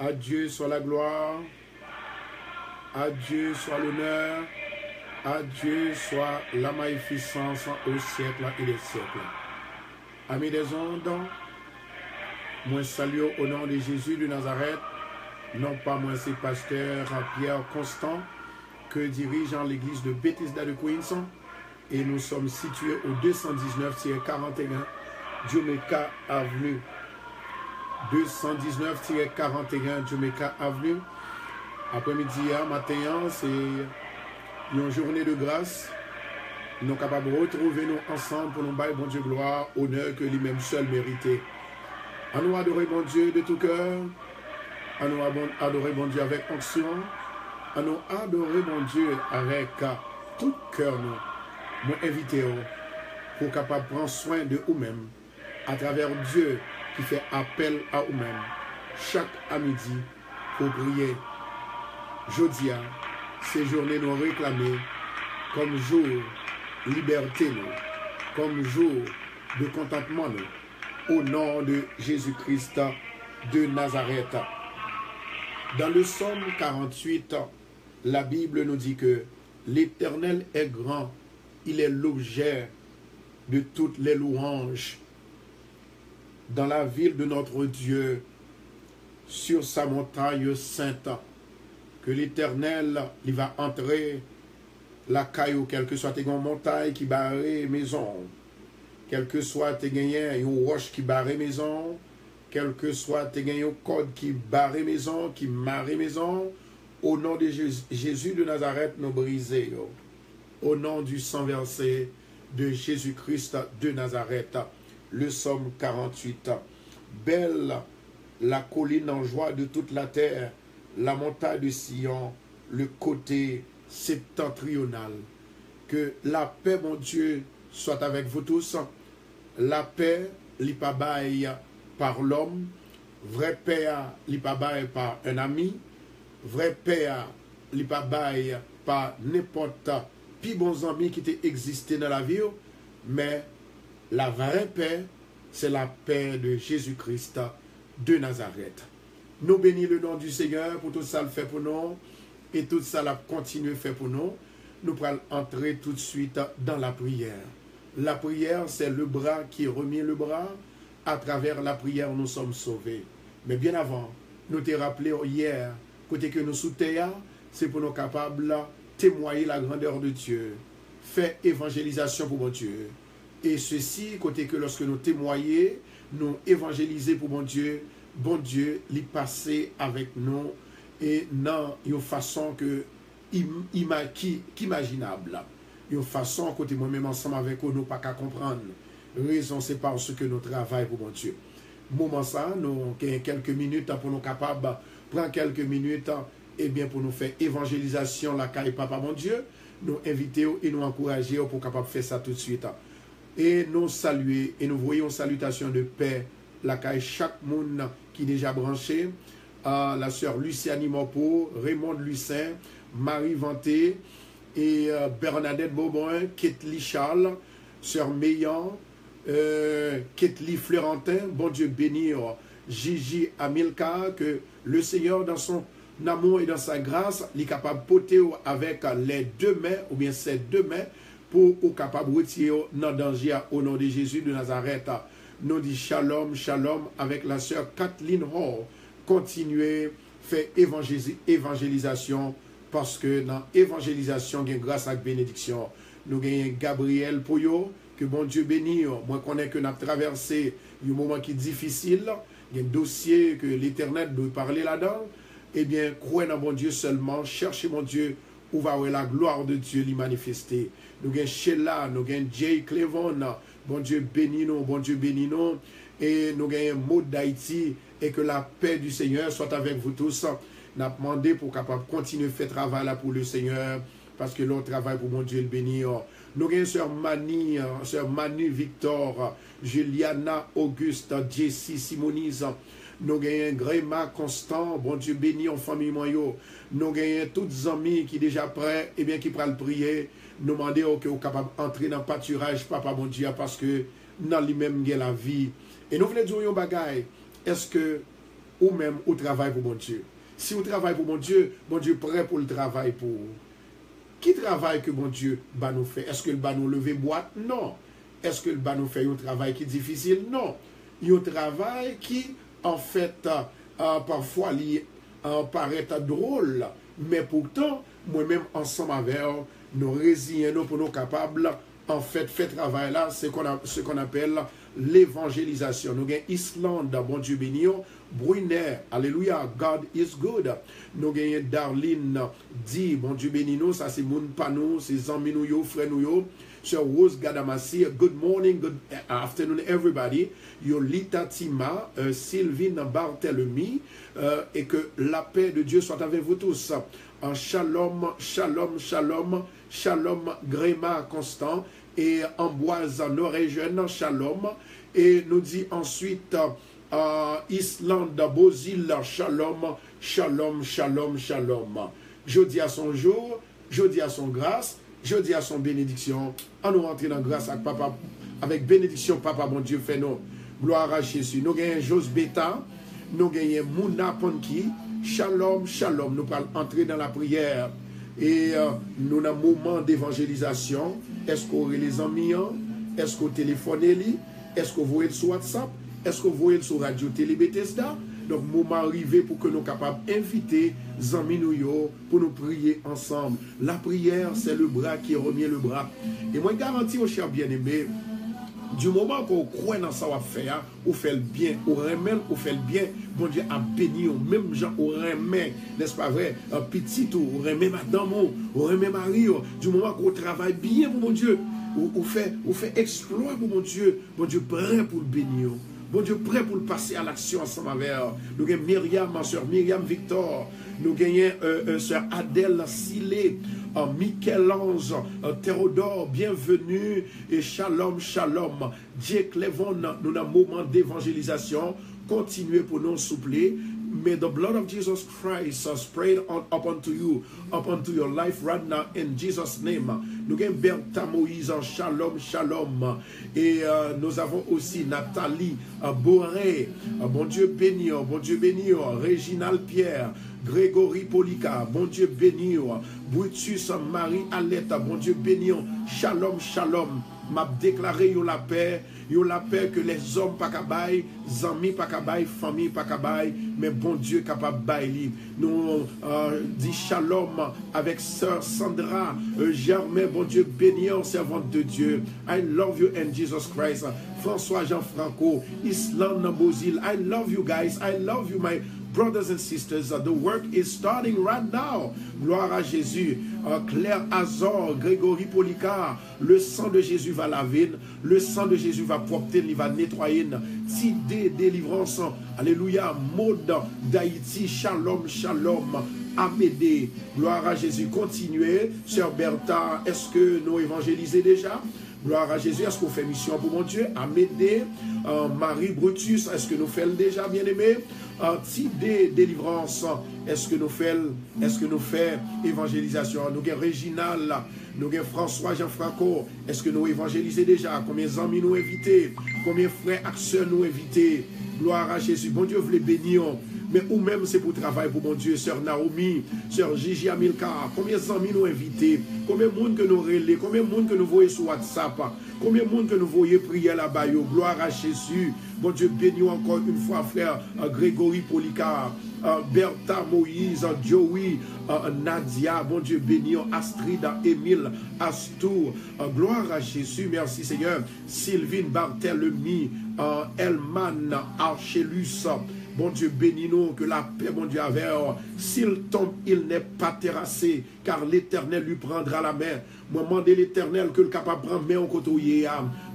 À Dieu soit la gloire. À Dieu soit l'honneur. À Dieu soit la magnificence au siècle et des siècles. Amis des ondes, moi salue au nom de Jésus de Nazareth. Non pas moi c'est pasteur Pierre Constant que dirigeant l'église de Bethesda de Queens. Et nous sommes situés au 219-41 Jamaica Avenue. 219-41 Jamaica Avenue. Après-midi, matin, c'est une journée de grâce. Nous sommes capables de retrouver nous ensemble pour nous bailler bon Dieu gloire, honneur que lui-même seul méritait. À nous adorer bon Dieu de tout cœur. À nous adorer bon Dieu avec onction. À nous adorer bon Dieu avec tout cœur nous. Nous invitons pour capable prendre soin de vous-même à travers Dieu qui fait appel à vous-même chaque midi pour prier. Jodia, ces journées nous réclamées comme jour liberté nous, comme jour de contentement nous, au nom de Jésus-Christ de Nazareth. Dans le psaume 48, la Bible nous dit que l'Éternel est grand. Il est l'objet de toutes les louanges. Dans la ville de notre Dieu, sur sa montagne sainte, que l'Éternel, il va entrer la caillou, quelle que soit tes montagne qui barre maison, quel que soit tes gagnants, une roche qui barre maison, quel que soit tes gagnants, code qui barre maison, qui marre maison, au nom de Jésus de Nazareth, nous briser. Au nom du sang versé de Jésus-Christ de Nazareth, le psaume 48. Belle la colline en joie de toute la terre, la montagne de Sion, le côté septentrional. Que la paix, mon Dieu, soit avec vous tous. La paix, l'Ipabaye par l'homme, vraie paix, l'Ipabaye par un ami, vraie paix, l'Ipabaye par n'importe puis bons amis qui t'ont existé dans la vie, mais la vraie paix, c'est la paix de Jésus-Christ de Nazareth. Nous bénissons le nom du Seigneur pour tout ça le fait pour nous et tout ça l'a continué fait pour nous. Nous allons entrer tout de suite dans la prière. La prière, c'est le bras qui remet le bras. À travers la prière, nous sommes sauvés. Mais bien avant, nous t'ai rappelé hier, côté que nous soutenons, c'est pour nous capables témoigner la grandeur de Dieu, faire évangélisation pour mon Dieu. Et ceci, côté que lorsque nous témoignons, nous évangéliser pour mon Dieu, l'y passer avec nous et dans une façon que imaginable. Une façon, côté moi-même ensemble avec nous, pas qu'à comprendre. Raison, c'est parce que nous travaillons pour mon Dieu. Moment ça, nous avons quelques minutes pour nous capables, prendre quelques minutes et bien pour nous faire évangélisation la caille papa mon Dieu, nous inviter et nous encourager pour capable faire ça tout de suite. Et nous saluer et nous voyons salutation de paix la caille chaque monde qui est déjà branché, la sœur Luciani Mopo, Raymond Lucin, Marie Vanté et Bernadette Bobin, Ketli Charles, sœur Meillan, Ketli Florentin, bon Dieu bénir Gigi Amilka, que le Seigneur dans son amour et dans sa grâce, il est capable de porter avec les deux mains, ou bien ses deux mains, pour être capable de retirer dans le danger au nom de Jésus de Nazareth. Nous disons shalom, shalom avec la sœur Kathleen Hall. Continuez, faire évangélisation, parce que dans l'évangélisation, il y a grâce à la bénédiction. Nous avons Gabriel Pouyo, que bon Dieu bénisse. Moi, je connais que nous avons traversé un moment qui est difficile. Il y a un dossier que l'Éternel doit parler là-dedans. Eh bien, croyez dans mon Dieu seulement, cherchez mon Dieu, où va la gloire de Dieu l'y manifester. Nous avons Sheila, nous avons Jay Clevon, bon Dieu bénis nous, bon Dieu bénis nous. Et nous avons un mot d'Haïti, et que la paix du Seigneur soit avec vous tous. Nous avons demandé pour capable continuer à faire travail là pour le Seigneur, parce que l'on travaille pour mon Dieu le bénir. Nous avons sœur Manu Victor, Juliana Auguste, Jessie Simonise. Nous avons Gréma Constant, bon Dieu béni en famille moyo. Nous avons tous les amis qui sont déjà prêts, et bien qui prennent prier. Nous demandons que vous capable d'entrer dans le pâturage, papa bon Dieu, parce que dans lui-même il y a la vie. Et nous voulons dire un bagaille. Est-ce que ou même au travail pour mon Dieu. Si vous travaillez pour mon Dieu prêt pour le travail pour vous. Qui travaille que mon Dieu va nous faire? Est-ce que le va nous lever boîte? Non. Est-ce que le va nous faire un travail qui est difficile? Non. Un travail qui, en fait, parfois, paraît drôle. Mais pourtant, moi-même, ensemble avec nous résilions pour nous capables, en fait, faire travail là, c'est ce qu'on appelle l'évangélisation. Nous avons Islande, bon Dieu béni, Brunner, alléluia, God is good. Nous avons Darlene, dit, bon Dieu béni nous, ça c'est moun panou, c'est amis nous, frères nous, Sir Rose Gadamasi, good morning, good afternoon everybody. Yolita Tima, Sylvine Barthélemy, et que la paix de Dieu soit avec vous tous. Shalom, shalom, shalom, shalom, Gréma Constant, et Amboise Norvégienne, shalom. Et nous dit ensuite Islande, Bozil, shalom, shalom, shalom, shalom. Jeudi à son jour, jeudi à son grâce, jeudi à son bénédiction. On nous rentre dans grâce avec papa, avec bénédiction, papa, bon Dieu, fait nous. Gloire à Jésus. Nous gagnons Jos Beta, nous gagnons Mouna Ponki, shalom, shalom. Nous allons entrer dans la prière. Et nous avons un moment d'évangélisation. Est-ce qu'on aurait les amis? Est-ce qu'on téléphone? Est-ce qu'on voit sur WhatsApp? Est-ce qu'on voit sur Radio Télé Bethesda? Donc, moment arrivé pour que nous soyons capables d'inviter les amis pour nous prier ensemble. La prière, c'est le bras qui remet le bras. Et moi, je garantis aux chers bien-aimés, du moment qu'on croit dans ça, on fait le bien, on remet, on fait le bien, bon Dieu a béni, même gens, on remet, n'est-ce pas vrai, un petit, on remet madame, on remet Marie, du moment qu'on travaille bien pour mon Dieu, on fait exploit pour mon Dieu prêt pour le bénir. Bon Dieu, prêt pour le passer à l'action ensemble avec nous. Avons Myriam, ma soeur Myriam Victor. Nous avons soeur Adèle Silé, Michel-Ange, Théodore, bienvenue. Et shalom, shalom. Dieu Clévon, nous avons un moment d'évangélisation. Continuez pour nous, s'il vous plaît. May the blood of Jesus Christ spread up unto you, up unto your life right now in Jesus' name. Nous avons Bertha Moïse, shalom, shalom. Et nous avons aussi Nathalie Boré, bon Dieu béni, Réginal Pierre, Grégory Polika, bon Dieu béni, Brutus Marie Alette, bon Dieu béni, shalom, shalom. M'a déclaré la paix que les hommes pas cabaye, les amis pas cabaye, famille pas cabaye, mais bon Dieu capable bailler. Nous dit shalom avec sœur Sandra Germain, bon Dieu béni, servante de Dieu. I love you in Jesus Christ. François Jean Franco, Islam Nambozil, I love you guys. I love you my brothers and sisters. The work is starting right now. Gloire à Jésus. Claire Azor, Grégory Polika, le sang de Jésus va laver, le sang de Jésus va propter, il va nettoyer. Tidé, délivrance, alléluia, mode d'Haïti, shalom, shalom. Amédée, gloire à Jésus. Continuez, sœur Bertha, est-ce que nous évangélisons déjà? Gloire à Jésus, est-ce qu'on fait mission pour mon Dieu? Amédée, Marie Brutus, est-ce que nous faisons déjà, bien-aimé? Tidé, délivrance, est-ce que nous faisons évangélisation? Nous avons Réginal, nous avons François Jean Franco, est-ce que nous évangélisons déjà? Combien d'amis nous invités? Combien de frères et sœurs nous invités? Gloire à Jésus, bon Dieu, vous les bénir. Mais ou même c'est pour travail pour mon Dieu, sœur Naomi, sœur Gigi Amilka, combien d'amis nous invités, combien de monde que nous relais, combien de monde que nous voyons sur WhatsApp, combien de monde que nous voyons prier là-bas, gloire à Jésus. Bon Dieu, bénis encore une fois, frère Grégory Polika, Bertha Moïse, Joey, Nadia, bon Dieu, bénis Astrid, Émile, Astour, gloire à Jésus, merci Seigneur, Sylvine Barthélemy, Elman, Archelus. Bon Dieu, bénis-nous, que la paix, bon Dieu, avec s'il tombe, il n'est pas terrassé, car l'Éternel lui prendra la main. Moi, demande l'Éternel que le capable de prendre main au côté,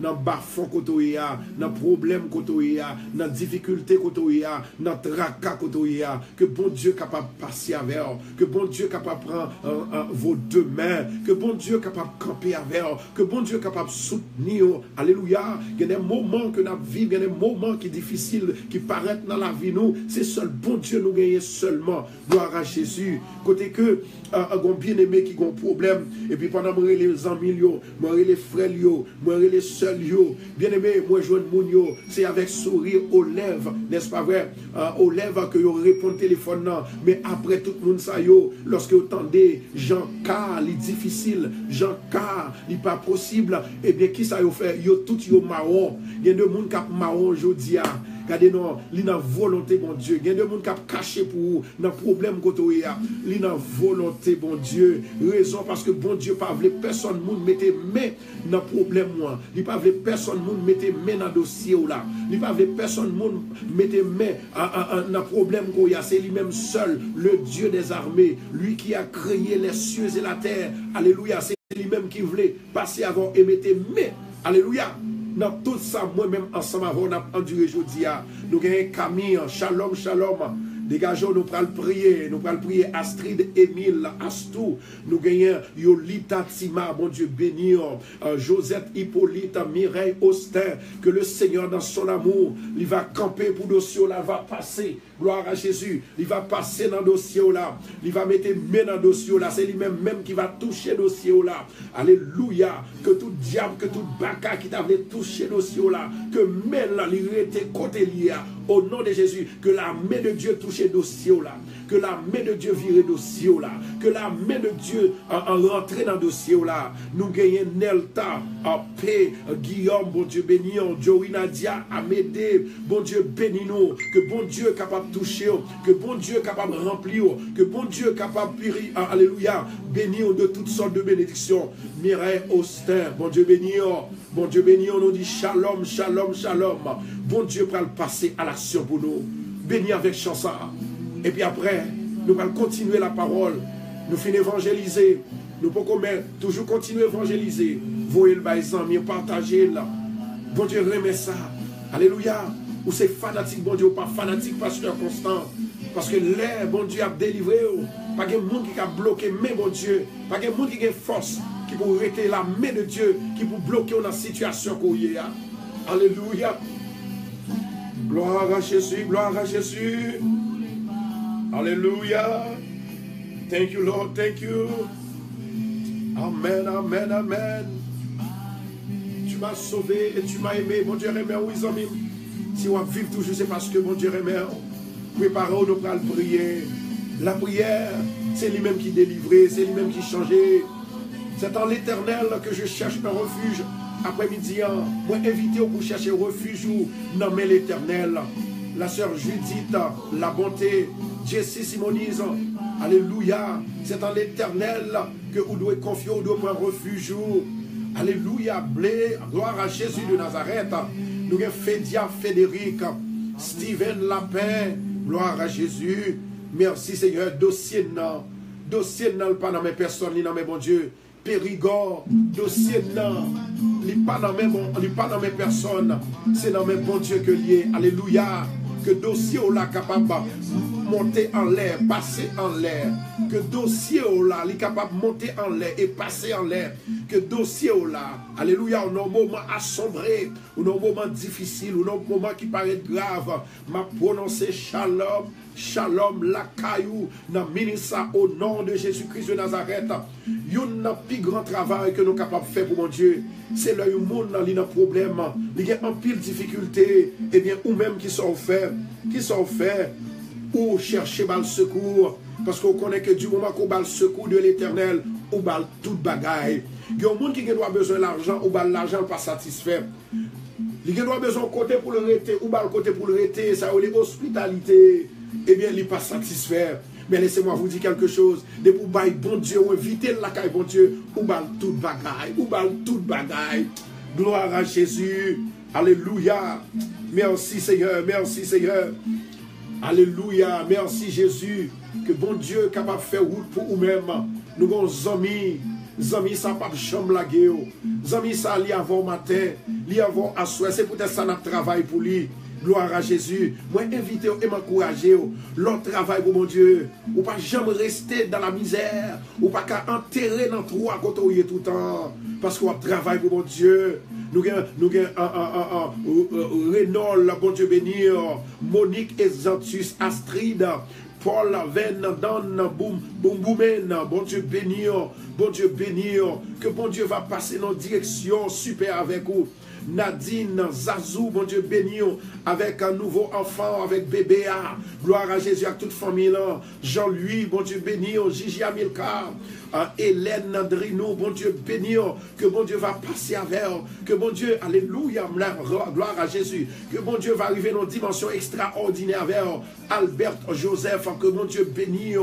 dans bas-fond côté, dans problème côté, dans difficulté côté, dans tracas côté, que bon Dieu capable de passer avec, que bon Dieu capable de prendre vos deux mains, que bon Dieu capable de camper avec, que bon Dieu capable de soutenir. Alléluia. Il y a des moments que nous vivons, il y a des moments qui sont difficiles, qui paraissent dans la vie. Nous, c'est seul bon Dieu nous gagne seulement. Gloire à Jésus. Côté que un bien-aimé qui a un problème, et puis pendant moi les amis, moi les frères, moi les sœurs, bien-aimé, moi je moun c'est avec sourire aux lèvres, n'est-ce pas vrai? Aux lèvres que vous répondez téléphone, non. Mais après tout le monde, ça yo, lorsque vous entendez Jean car, il difficile, Jean car, il pas possible, eh bien, qui ça yo fait? Yo tout yo marron, il y a de monde qui a marron aujourd'hui. Regardez, non, il y a volonté, bon Dieu. Il y a des gens qui ont caché pour vous, dans le problème que vous avez. Il y a volonté, bon Dieu. Raison parce que bon Dieu, pas voulu personne ne mette main dans le problème. Il pas voulu personne ne mette main dans le dossier. Il pas voulu personne ne mette main dans le problème qu'il y a. C'est lui-même seul, le Dieu des armées. Lui qui a créé les cieux et la terre. Alléluia. C'est lui-même qui voulait passer avant et mettre main. Alléluia. Dans tout ça, moi-même, ensemble, on a enduré aujourd'hui. Nous avons Camille, shalom, shalom. Dégageons, nous allons prier. Nous allons prier Astrid, Émile, Astou. Nous gagnons Yolita, Tima, bon Dieu béni. Josette, Hippolyte, Mireille, Austin. Que le Seigneur, dans son amour, il va camper pour le dossier là, va passer. Gloire à Jésus. Il va passer dans le dossier là. Il va mettre main dans le dossier là. C'est lui-même qui va toucher le dossier là. Alléluia. Que tout diable, que tout baka qui t'a voulu toucher le dossier là. Que main là, il était côté lié. Au nom de Jésus. Que la main de Dieu touche le dossier là. Que la main de Dieu vire le dossier là. Que la main de Dieu rentre dans le dossier là. Nous gagnons Nelta, Paix, Guillaume, bon Dieu béni, Joey Nadia, Amédée, bon Dieu béni nous. Que bon Dieu est capable de toucher, que bon Dieu est capable de remplir, que bon Dieu est capable de purifier, alléluia, bénir de toutes sortes de bénédictions. Mireille Austin, bon Dieu béni, on nous dit shalom, shalom, shalom. Bon Dieu va le passer à l'action pour nous. Béni avec chanson. Et puis après, nous allons continuer la parole. Nous finissons évangéliser. Nous pouvons toujours continuer à évangéliser. Voyez le baïsan, mieux partager là. Bon Dieu remet ça. Alléluia. Ou c'est fanatique, bon Dieu, ou pas fanatique, pasteur Constant. Parce que l'air, bon Dieu, a délivré. Pas de monde qui a bloqué, mais bon Dieu. Pas de monde qui a force, qui peut arrêter la main de Dieu, qui peut bloquer dans la situation qu'on y a. Alléluia. Gloire à Jésus, gloire à Jésus. Alléluia. Thank you, Lord, thank you. Amen, amen, amen. Tu m'as sauvé et tu m'as aimé. Bon Dieu, aimé, oui, amis. Si on vit toujours, c'est parce que bon Dieu aimé. Préparons nous pour le prier. La prière, c'est lui-même qui délivrait, c'est lui-même qui changeait. C'est en l'Éternel que je cherche un refuge. Après-midi, moi invité pour chercher refuge ou nommer l'Éternel. La sœur Judith, la bonté, Jessie Simonise, alléluia. C'est en l'Éternel que vous devez confier, vous devez prendre refuge. Alléluia, blé, gloire à Jésus de Nazareth. Nous avons Fédia Frédéric, Steven Lapin, gloire à Jésus. Merci Seigneur, dossier non. Dossier non, pas dans mes personnes, ni dans mes bon Dieu. Périgord, dossier non. Il pas dans mes personnes. C'est dans mes bon Dieu que lié. Alléluia. Que dossier ou là capable de monter en l'air, passer en l'air. Que dossier ou là, il est capable de monter en l'air et passer en l'air. Que dossier ou là, alléluia, on a un moment assombré, on a un moment difficile, on a un moment qui paraît grave. M'a prononcé shalom, shalom, la caillou, dans ministre au nom de Jésus-Christ de Nazareth. Il y a un plus grand travail que nous sommes capables de faire pour mon Dieu. C'est là où le monde a un problème, il y a un pile de difficultés, et bien, ou même qui sont faits, ou chercher le secours, parce qu'on connaît que du moment qu'on a le secours de l'Éternel, on a toute bagaille. Il y a un monde qui a besoin de l'argent, ou l'argent pas satisfait. Il y a besoin de côté pour le rester, ou le côté pour le rester, ça ou l'hospitalité, eh bien, il n'est pas satisfait. Mais laissez-moi vous dire quelque chose. De pour bailler bon Dieu, ou éviter la caille bon Dieu, ou toute bagaille, toute bagaille. Gloire à Jésus. Alléluia. Merci Seigneur, merci Seigneur. Alléluia. Merci Jésus. Que bon Dieu est capable de faire route pour nous-mêmes. Nous avons des amis, ça pas de chambre la gueule. Des amis, ça lit avant matin, lit avant à soir. C'est peut-être ça notre travail pour lui. Gloire à Jésus. Moi, inviter et m'encourager. L'autre travail pour mon Dieu. Ou pas jamais rester dans la misère. Ou pas qu'à enterrer dans le trou à côté où il est tout le temps. Parce qu'on travaille pour mon Dieu. Nous avons Rénol, bon Dieu béni. Monique Exantus, Astrid. Paul, Ven, Don, Boumen, bon Dieu béni, que bon Dieu va passer dans une direction super avec vous. Nadine, Zazou, bon Dieu béni, avec un nouveau enfant, avec bébé, gloire à Jésus, à toute famille là. Jean-Louis, bon Dieu béni, Gigi Amilcar, Hélène, Andrino, bon Dieu béni, que bon Dieu va passer avec, que bon Dieu, alléluia, gloire à Jésus, que bon Dieu va arriver dans une dimension extraordinaire avec Albert, Joseph, que bon Dieu béni,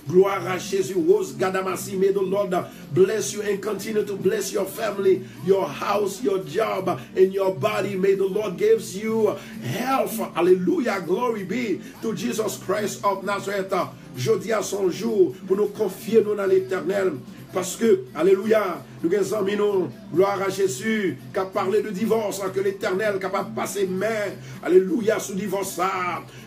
gloire à Jésus, Rose Gadamasi, may the Lord bless you and continue to bless your family, your house, your job, in your body. May the Lord gives you health. Hallelujah. Glory be to Jesus Christ of Nazareth. Jeudi à son jour pour nous confier nous dans l'éternel. Parce que, alléluia, nous avons mis nous, gloire à Jésus, qui a parlé de divorce, que l'éternel est capable de passer main, alléluia, sous divorce.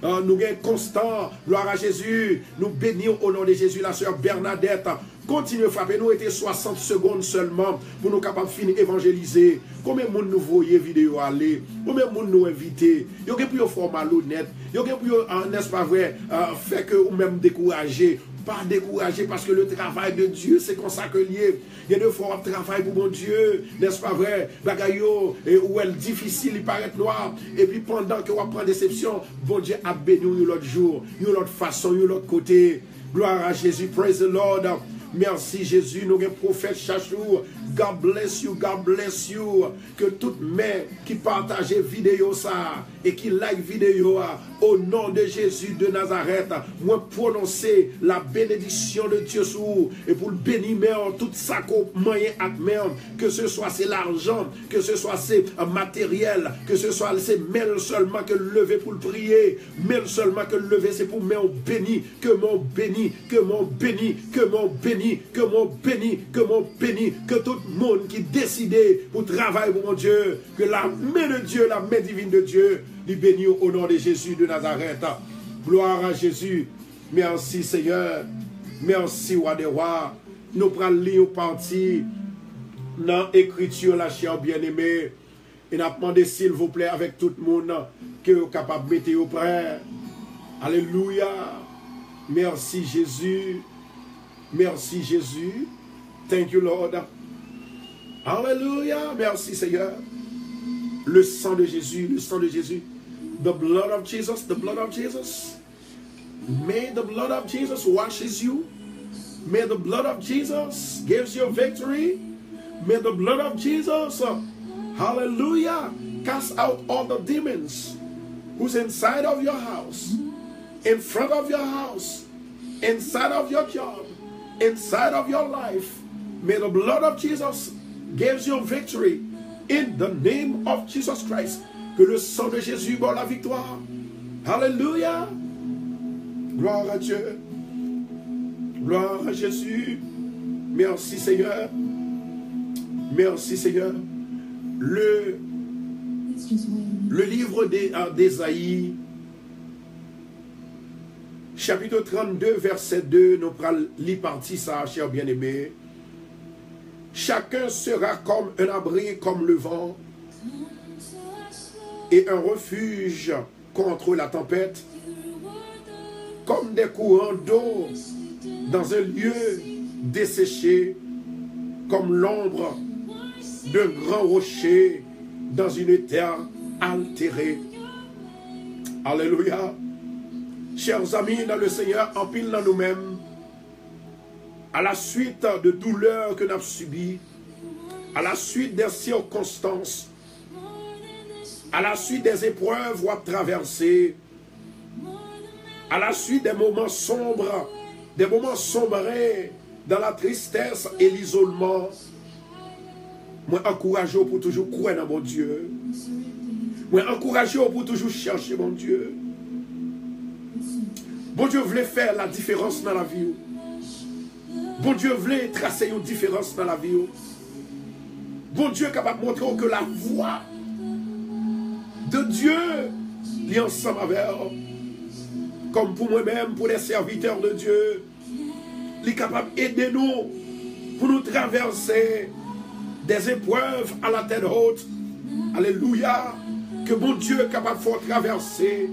Nous avons constant, gloire à Jésus, nous bénissons au nom de Jésus, la sœur Bernadette. Continuez à frapper, nous étions 60 secondes seulement pour nous capables de finir évangéliser. Combien de monde nous voyez vidéo aller? Combien de monde nous inviter? Il y a pour faire malhonnête, il y a pour, n'est-ce pas vrai, faire que ou même décourager. Pas décourager parce que le travail de Dieu, c'est comme ça que lié. Il y a deux fois un travail pour mon Dieu, n'est-ce pas vrai? Bagayo, où elle difficile, il paraît noir. Et puis pendant que on prend déception, bon Dieu a béni l'autre jour, l'autre façon, l'autre côté. Gloire à Jésus, praise the Lord. Merci Jésus, nous avons prophète chaque jour. God bless you, God bless you. Que toute mère qui partage vidéo ça et qui like vidéo au nom de Jésus de Nazareth, moi prononcer la bénédiction de Dieu sur vous et pour le bénir tout ça qu'on moyen à même, que ce soit c'est l'argent, que ce soit c'est matériel, que ce soit c'est mail seulement que lever pour le prier, mail seulement que lever c'est pour mon béni, que mon béni, que mon béni, que mon béni, que mon béni, que mon béni, que tout le monde qui décide pour travailler pour mon Dieu, que la main de Dieu, la main divine de Dieu, lui bénit au nom de Jésus de Nazareth. Gloire à Jésus. Merci Seigneur. Merci roi des rois. Nous prenons lire partie dans l'écriture, la chère bien-aimée. Et nous demandé s'il vous plaît avec tout le monde que vous êtes capable de mettre au près. Alléluia. Merci Jésus. Merci Jésus. Thank you Lord. Alléluia. Merci Seigneur. Le sang de Jésus, le sang de Jésus. The blood of Jesus, the blood of Jesus. May the blood of Jesus washes you. May the blood of Jesus gives you victory. May the blood of Jesus, hallelujah, cast out all the demons who's inside of your house, in front of your house, inside of your job, inside of your life. May the blood of Jesus gives you victory in the name of Jesus Christ. Que le sang de Jésus donne la victoire. Alléluia. Gloire à Dieu. Gloire à Jésus. Merci Seigneur. Merci Seigneur. Le livre d'Ésaïe, chapitre 32, verset 2, nous prenons les parties, ça, cher bien-aimé. Chacun sera comme un abri, comme le vent, et un refuge contre la tempête, comme des courants d'eau dans un lieu desséché, comme l'ombre d'un grand rocher dans une terre altérée. Alléluia. Chers amis dans le Seigneur, en pile dans nous-mêmes, à la suite de douleurs que nous avons subies, à la suite des circonstances, à la suite des épreuves qu'on a traversées, à la suite des moments sombres, des moments sombrés dans la tristesse et l'isolement, moi encourage pour toujours croire dans mon Dieu. Moi encourage pour toujours chercher mon Dieu. Bon Dieu voulait faire la différence dans la vie. Bon Dieu voulait tracer une différence dans la vie. Bon Dieu est capable de montrer que la voix de Dieu est ensemble avec nous. Comme pour moi-même, pour les serviteurs de Dieu, il est capable d'aider nous pour nous traverser des épreuves à la tête haute. Alléluia. Que mon Dieu est capable de faire traverser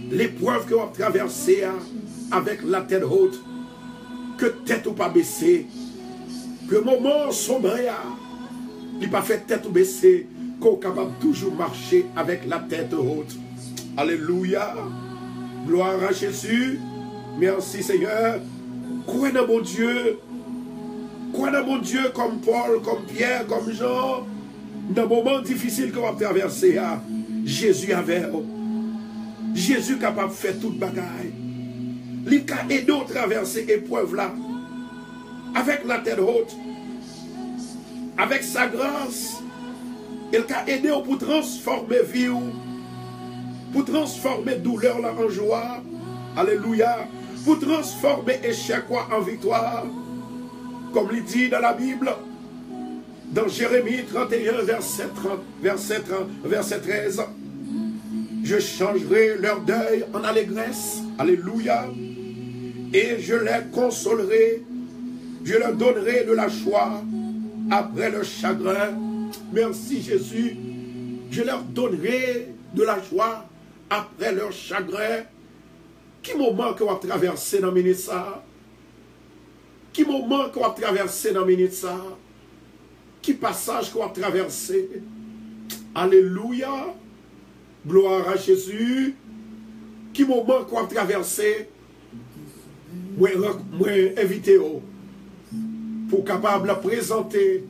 l'épreuve que vous avez traversée avec la tête haute, que tête ou pas baissée, que moment sombre, il n'a pas fait tête ou baissée, qu'on est capable de toujours marcher avec la tête haute. Alléluia. Gloire à Jésus. Merci Seigneur. Croyez dans mon Dieu. Croyez dans mon Dieu comme Paul, comme Pierre, comme Jean. Dans le moment difficile qu'on va traverser, Jésus avait. Jésus est capable de faire toute bagaille. Il a aidé à traverser l'épreuve là. Avec la tête haute. Avec sa grâce. Il a aidé pour transformer vie. Pour transformer douleur là en joie. Alléluia. Pour transformer échec en victoire. Comme il dit dans la Bible. Dans Jérémie 31, verset 13. Je changerai leur deuil en allégresse. Alléluia. Et je les consolerai. Je leur donnerai de la joie après le chagrin. Merci Jésus. Je leur donnerai de la joie après leur chagrin. Qui moment qu'on va traverser dans minute ça? Qui moment qu'on va traverser dans minute ça? Qui passage qu'on va traverser? Alléluia. Gloire à Jésus. Qui moment qu'on va traverser? Moi invité pour capable de présenter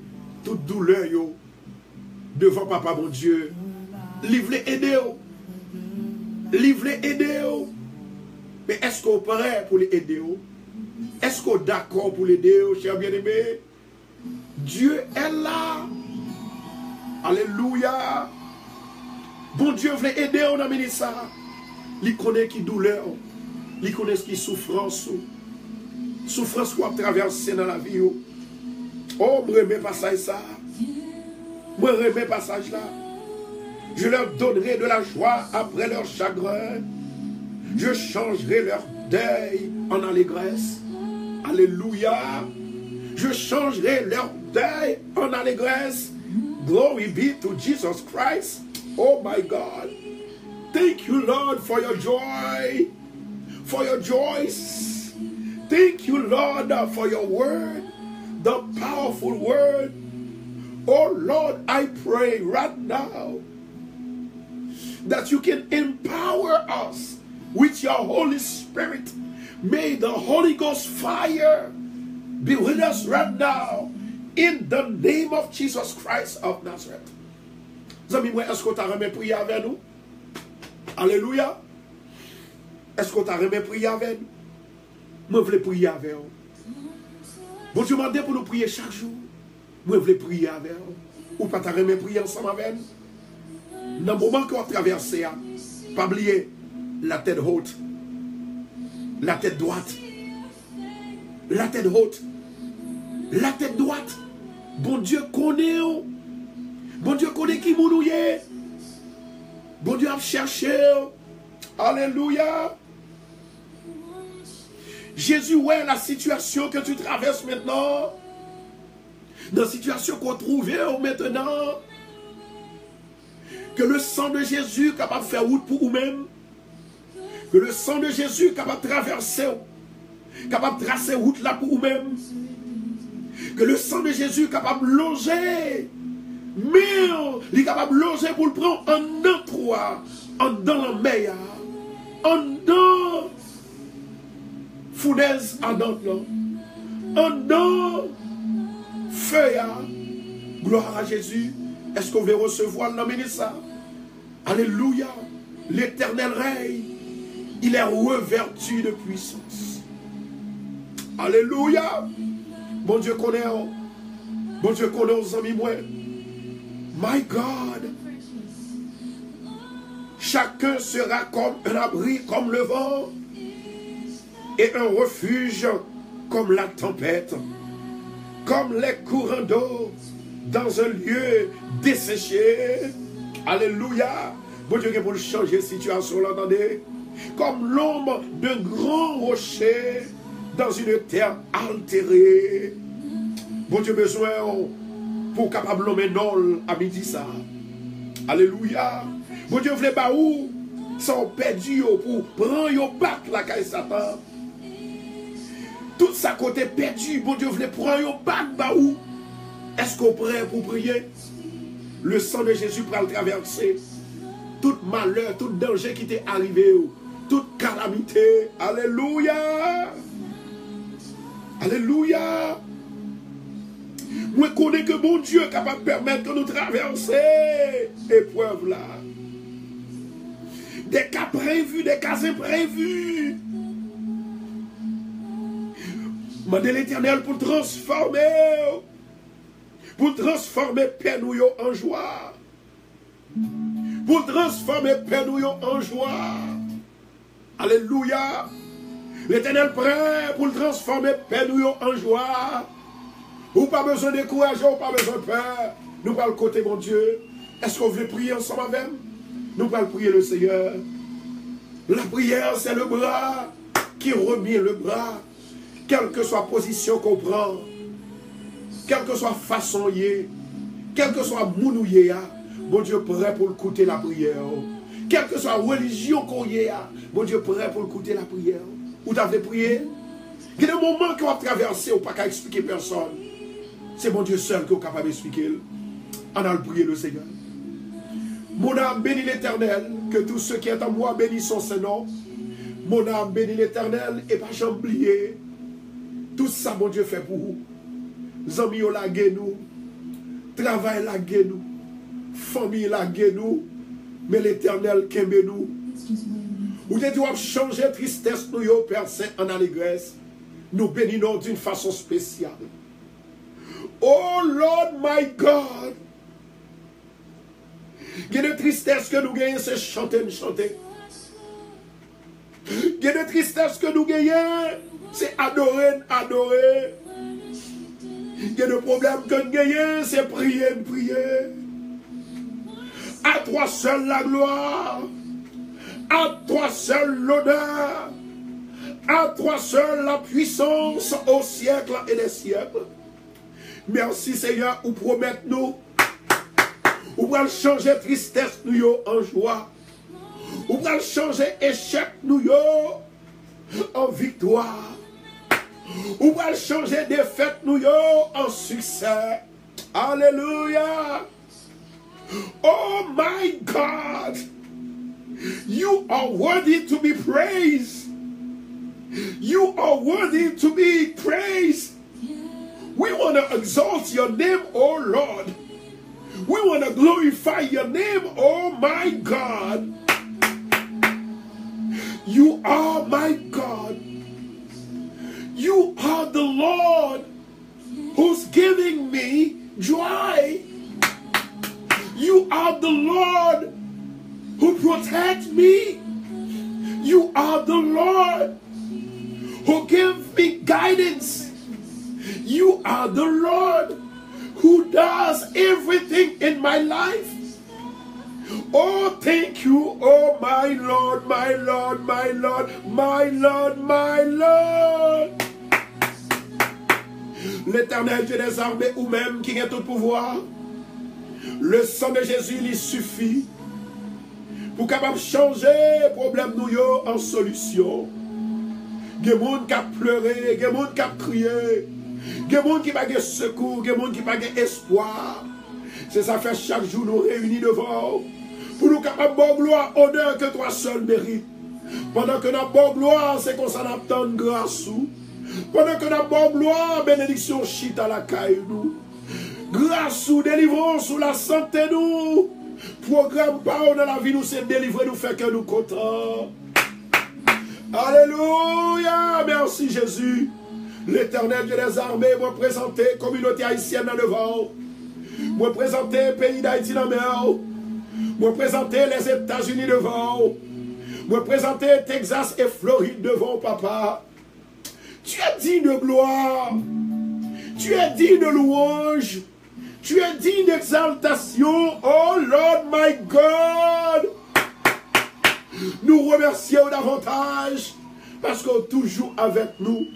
toute douleur devant Papa mon Dieu. Livre aider. Livre aider. Mais est-ce qu'on est prêt pour les aider? Est-ce qu'on est d'accord pour l'aider, cher bien-aimé? Dieu est là. Alléluia. Bon Dieu veut aider on a mené ça. Il connaît qui douleur. Il connaît qui souffrance. Souffrance qu'on a traversé dans la vie. Oh, je remets passage ça. Je remets passage là. Je leur donnerai de la joie après leur chagrin. Je changerai leur deuil en allégresse. Alléluia. Je changerai leur deuil en allégresse. Glory be to Jesus Christ. Oh my God. Thank you, Lord, for your joy. For your joys. Thank you, Lord, for your word. The powerful word. Oh Lord, I pray right now that you can empower us with your Holy Spirit. May the Holy Ghost fire be with us right now in the name of Jesus Christ of Nazareth. Amis, est-ce que tu as remis prier avec nous? Alléluia. Est-ce que tu as remis prier avec nous? Moi, je veux prier avec vous. Bon Dieu m'a dit pour nous prier chaque jour. Moi, je veux prier avec vous. Ou pas remis prier ensemble avec nous? Dans le moment qu'on traverse, pas oublier la tête haute. La tête droite. La tête haute. La tête droite. Bon Dieu connaît. Bon Dieu connaît qui nous est. Bon Dieu a cherché. Alléluia. Jésus, ouais, la situation que tu traverses maintenant. Dans la situation qu'on trouve maintenant. Que le sang de Jésus est capable de faire route pour vous-même. Que le sang de Jésus est capable de traverser. Capable de tracer route là pour vous-même. Que le sang de Jésus est capable de loger. Mais il est capable de loger pour le prendre en dans toi. En dans la mer. En dans fournaise ardente. En dans feuille. Gloire à Jésus. Est-ce qu'on veut recevoir le ministère? Alléluia. L'éternel règne. Il est revêtu de puissance. Alléluia. Bon Dieu connaît. Bon Dieu connaît aux amis moi. My God. Chacun sera comme un abri, comme le vent. Et un refuge comme la tempête. Comme les courants d'eau dans un lieu desséché. Alléluia. Bon Dieu, pour changer la situation, là, attendez. Comme l'ombre d'un grand rocher dans une terre altérée. Bon Dieu, besoin pour capable nommer nol à midi ça. Alléluia. Bon Dieu, voulez pas où sont perdus pour prendre yo bac la caille Satan. Tout ça côté perdu, bon Dieu voulait prendre yo bac ba où? Est-ce qu'on prêt pour prier? Le sang de Jésus pour le traverser. Tout malheur, tout danger qui t'est arrivé, toute calamité. Alléluia. Alléluia. Moi, je connais que mon Dieu est capable de permettre que nous traversions épreuve là. Des cas prévus, des cas imprévus. Mandez l'Éternel pour transformer peine en joie. Pour transformer peine en joie. Alléluia. L'Éternel prêt pour transformer peine en joie. Ou pas besoin de courage, ou pas besoin de peur. Nous parlons côté mon Dieu. Est-ce qu'on veut prier ensemble avec? Nous parlons prier le Seigneur. La prière, c'est le bras qui remet le bras. Quelle que soit la position qu'on prend, quelle que soit la façon, quelle que soit la mounouye, bon Dieu prêt pour écouter la prière. Quelle que soit la religion qu'on y a, bon Dieu prêt pour écouter la prière. Ou t'avez prié? Il y a des moments qu'on va traverser, ou pas qu'à expliquer personne. C'est mon Dieu seul qui est capable d'expliquer. On a le prier le Seigneur. Mon âme bénit l'Éternel, que tous ceux qui sont en moi bénissent son nom. Mon âme bénit l'Éternel, et pas jamais oublier. Tout ça, mon Dieu, fait pour vous. Amis la nous, travail la nous, famille la nous, mais l'Éternel qui aime nous. Ou tu dois changer tristesse, nous, Père Saint, en allégresse. Nous bénissons d'une façon spéciale. Oh Lord my God. Il y a de tristesse que nous gagnons, c'est chanter. Il y a de tristesse que nous gagnons, c'est adorer. Il y a de problèmes que nous gagnons, c'est prier. À toi seul la gloire. À toi seul l'honneur. À toi seul la puissance au siècle et des siècles. Merci Seigneur, ou promettez-nous, ou va changer tristesse nous en joie, ou va changer échec nous en victoire, ou va changer défaite nous en succès. Alléluia. Oh my God, you are worthy to be praised. You are worthy to be praised. We want to exalt your name, oh Lord. We want to glorify your name, oh my God. You are my God. You are the Lord who's giving me joy. You are the Lord who protects me. You are the Lord who gives me guidance. You are the Lord who does everything in my life. Oh, thank you, oh my Lord, my Lord, my Lord, my Lord, my Lord. L'Éternel Dieu des armées, ou même qui a tout pouvoir, le sang de Jésus lui suffit pour capable changer les problèmes nous en solution. Il y a des gens qui ont pleuré, il y a des gens qui ont crié. Il y a des gens qui n'ont pas de secours, il y a des gens qui n'ont pas d'espoir. C'est ça fait chaque jour nous réunis devant pour nous capables de gloire, honneur que toi seul mérites. Pendant que notre bonne gloire, c'est qu'on s'en attend grâce. Pendant que notre bonne gloire, bénédiction chita à la caille nous. Grâce ou délivrance ou la santé nous. Programme pas dans la vie nous, c'est délivrer nous, fait que nous contents. Alléluia, merci Jésus. L'Éternel Dieu des armées m'a présenté communauté haïtienne dans le vent. M'a présenté pays d'Haïti dans la mer. M'a présenté les États-Unis devant. M'a présenté Texas et Floride devant, papa. Tu es digne de gloire. Tu es digne de louange. Tu es digne d'exaltation. Oh Lord my God. Nous remercions davantage parce qu'on est toujours avec nous.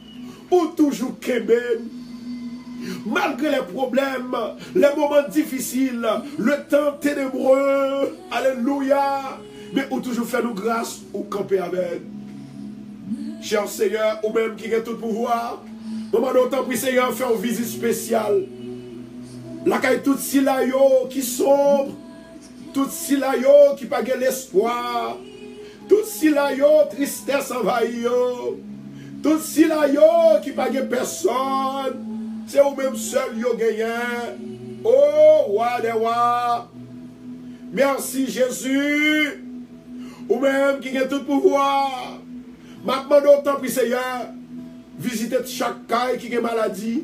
Ou toujours Québec. Malgré les problèmes, les moments difficiles, le temps ténébreux, alléluia, mais ou toujours fait nous grâce ou camper avec. Cher Seigneur, ou même qui a tout pouvoir, maman d'autant prie Seigneur, faire une visite spéciale. La caille tout si la yo qui sombre, tout si la yo qui pas l'espoir, tout si la yo tristesse envahit yo, tout si la yo qui pas personne, c'est ou même seul yo gagnant. Oh, roi des rois, merci Jésus, ou même qui a tout pouvoir. Maintenant d'autant prie Seigneur, visitez chaque caille qui a maladie,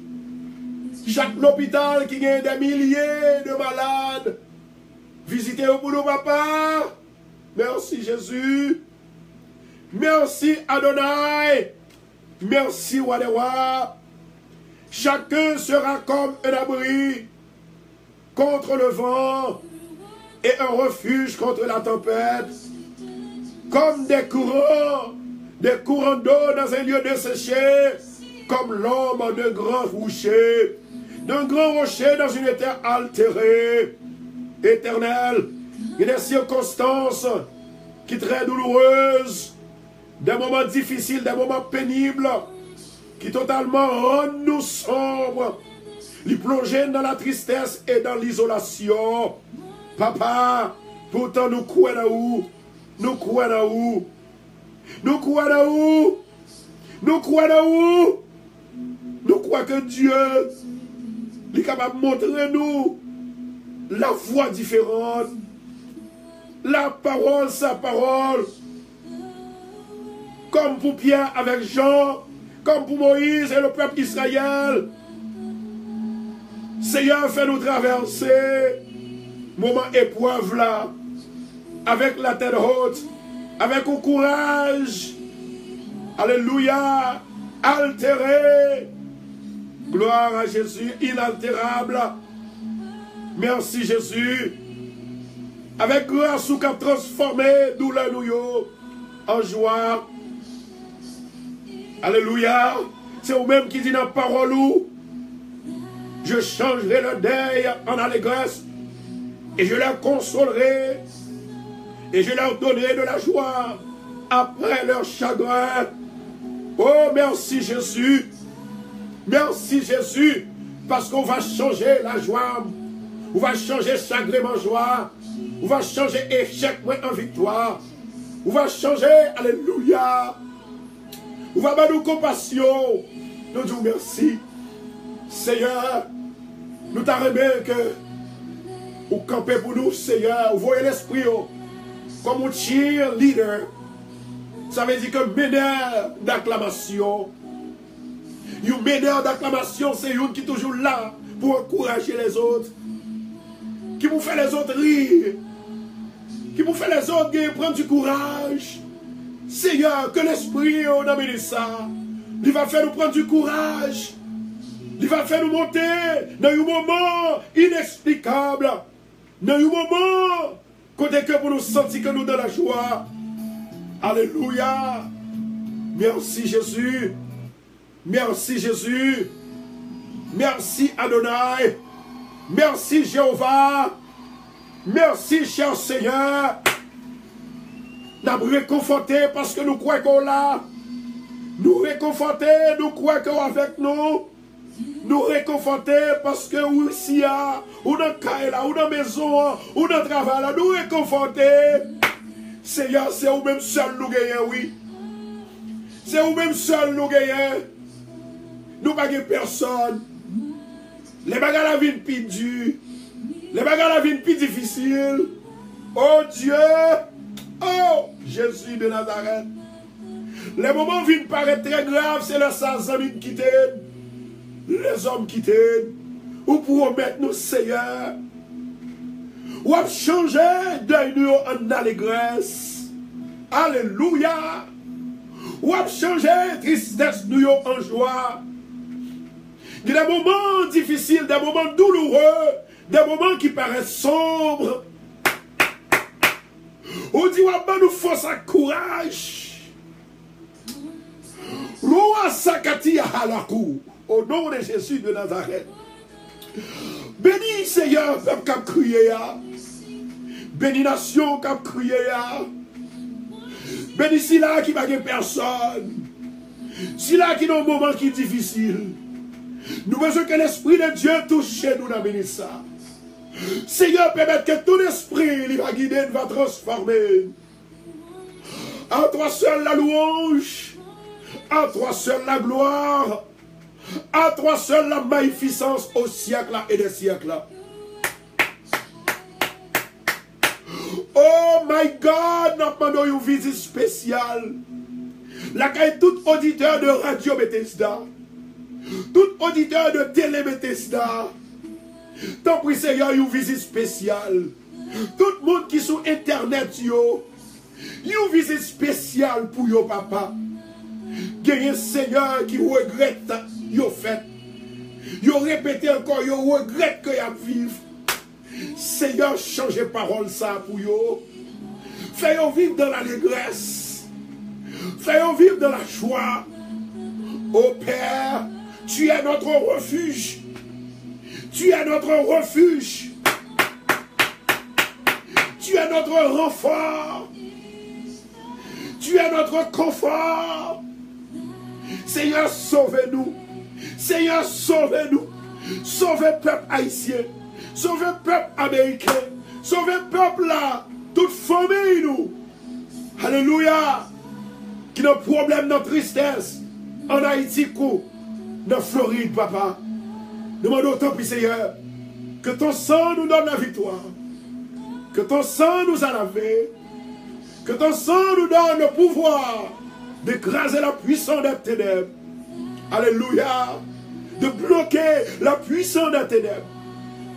chaque hôpital qui a des milliers de malades. Visitez-vous pour nous, papa. Merci Jésus. Merci Adonai. Merci Wadewa. Chacun sera comme un abri contre le vent et un refuge contre la tempête. Comme des courants d'eau dans un lieu desséché, comme l'ombre d'un grand rocher, dans une terre altérée. Éternel, il y a des circonstances qui sont très douloureuses, des moments difficiles, des moments pénibles, qui totalement rendent nous sombres, les plonger dans la tristesse et dans l'isolation. Papa, pourtant nous croyons où? Nous croyons où? Nous croyons où? Nous croyons où? Nous croyons que Dieu est capable de montrer nous la voix différente, la parole, sa parole, comme pour Pierre avec Jean, comme pour Moïse et le peuple d'Israël. Seigneur, fais-nous traverser moment épreuve là, avec la tête haute, avec un courage, alléluia, altéré, gloire à Jésus, inaltérable. Merci Jésus. Avec grâce ou qu'a transformé douleur nous en joie. Alléluia. C'est vous-même qui dit dans la parole où je changerai le deuil en allégresse et je leur consolerai et je leur donnerai de la joie après leur chagrin. Oh merci Jésus. Merci Jésus parce qu'on va changer la joie. On va changer chagrin en joie. On va changer échec en victoire. On va changer, alléluia. On va avoir nous compassion. Nous disons merci. Seigneur, nous t'arrêtons que vous campez pour nous, Seigneur. Vous voyez l'esprit comme un cheerleader. Ça veut dire que meneur d'acclamation. Un meneur d'acclamation, c'est un qui est toujours là pour encourager les autres. Qui vous fait les autres rire, qui vous fait les autres prendre du courage. Seigneur, que l'Esprit on amène ça. Il va faire nous prendre du courage. Il va faire nous monter dans un moment inexplicable. Dans un moment côté que pour nous sentir que nous dans la joie. Alléluia. Merci Jésus. Merci Jésus. Merci Adonai. Merci Jéhovah. Merci cher Seigneur. Nous réconforter parce que nous croyons qu'on l'a. Nous réconforter, nous croyons qu'on est avec nous. Nous réconforter parce que ou ici, ou dans le cas, ou dans la maison, ou dans le travail, nous réconforter. Seigneur, c'est vous-même seul nous gagnons, oui. C'est vous-même seul nous gagnons. Nous pas personne. Les bagages la vie plus dure. Les bagages la vie plus difficile. Oh Dieu. Oh Jésus de Nazareth. Les moments viennent paraître très graves. C'est le sang-amis qui t'aident. Les hommes qui t'aident. Ou pour mettre nous Seigneur. Ou à changer de nous en allégresse. Alléluia. Ou à changer tristesse nous en joie. Il y a des moments difficiles, des moments douloureux, des moments qui paraissent sombres. On dit, nous force à courage. Roi Sakati Halakou, au nom de Jésus de Nazareth. Bénis Seigneur, peuple qui a crié. Bénis nation qui a crié. Bénis si là qui n'a personne. Si là qui n'a un moment qui est difficile. Nous besoin que l'Esprit de Dieu touche chez nous dans ça. Seigneur, permette que ton esprit, il va guider, il va transformer. À toi seul la louange. À toi seul la gloire. À toi seul la magnificence au siècle et des siècles. Oh my God, nous demandons une visite spéciale. La caille tout auditeur de Radio Bethesda. Tout auditeur de Télé Bethesda. Tant pis Seigneur, une visite spéciale. Tout le monde qui est sur Internet, une visite spéciale pour yo papa. Gagne Seigneur qui regrette yo fait. Yo répété encore, yo regrette que y vivre. Seigneur, changez parole ça pour yo. Fais-yo vivre dans l'allégresse. Fais-yo vivre dans la joie. Oh Père, tu es notre refuge. Tu es notre refuge. Tu es notre renfort. Tu es notre confort. Seigneur, sauvez-nous. Seigneur, sauvez-nous. Sauvez le peuple haïtien. Sauvez le peuple américain. Sauvez le peuple là. Toute famille nous. Alléluia. Qui n'a problème, notre tristesse. En Haïti, dans Floride, papa. Demandons autant, puis Seigneur, que ton sang nous donne la victoire. Que ton sang nous a lavé. Que ton sang nous donne le pouvoir d'écraser la puissance des ténèbres. Alléluia. De bloquer la puissance des ténèbres.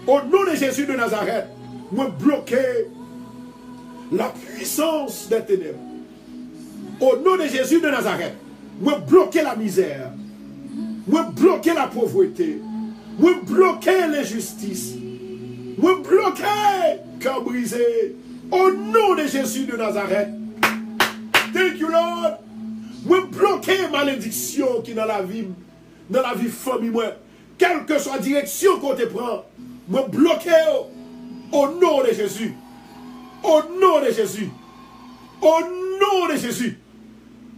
Au nom de Jésus de Nazareth, moi bloquer la puissance des ténèbres. Au nom de Jésus de Nazareth, moi bloquer la misère. Moi bloquer la pauvreté. Moi bloquer l'injustice. Moi bloquer cœur brisé. Au nom de Jésus de Nazareth. Thank you Lord. Moi bloquer malédiction qui dans la vie famille moi. Quelle que soit la direction qu'on te prend. Moi bloquer au nom de Jésus. Au nom de Jésus. Au nom de Jésus.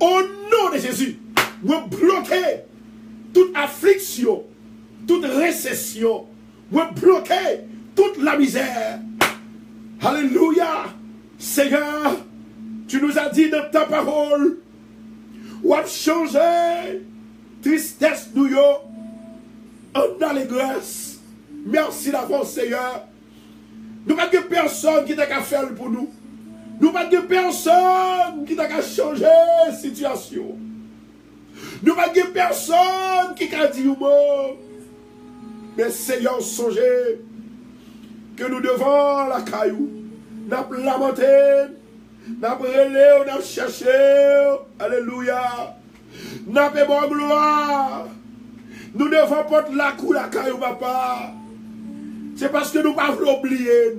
Au nom de Jésus. Moi bloquer toute affliction. Toute récession. Moi bloquer toute la misère. Alléluia. Seigneur, tu nous as dit dans ta parole, ou à changer tristesse nous en allégresse. Merci d'avance, Seigneur. Nous n'avons pas de personne qui t'a qu'à faire pour nous. Nous n'avons pas de personne qui t'a qu'à changer la situation. Nous n'avons pas de personne qui t'a dit au mot. Mais Seigneur, songez que nous devons la caillou. Nous avons lamenté, nous avons relé, nous avons cherché. Alléluia. Nous avons bon gloire. Nous devons porter la cou la caillou, papa. C'est parce que nous ne pouvons pas oublier.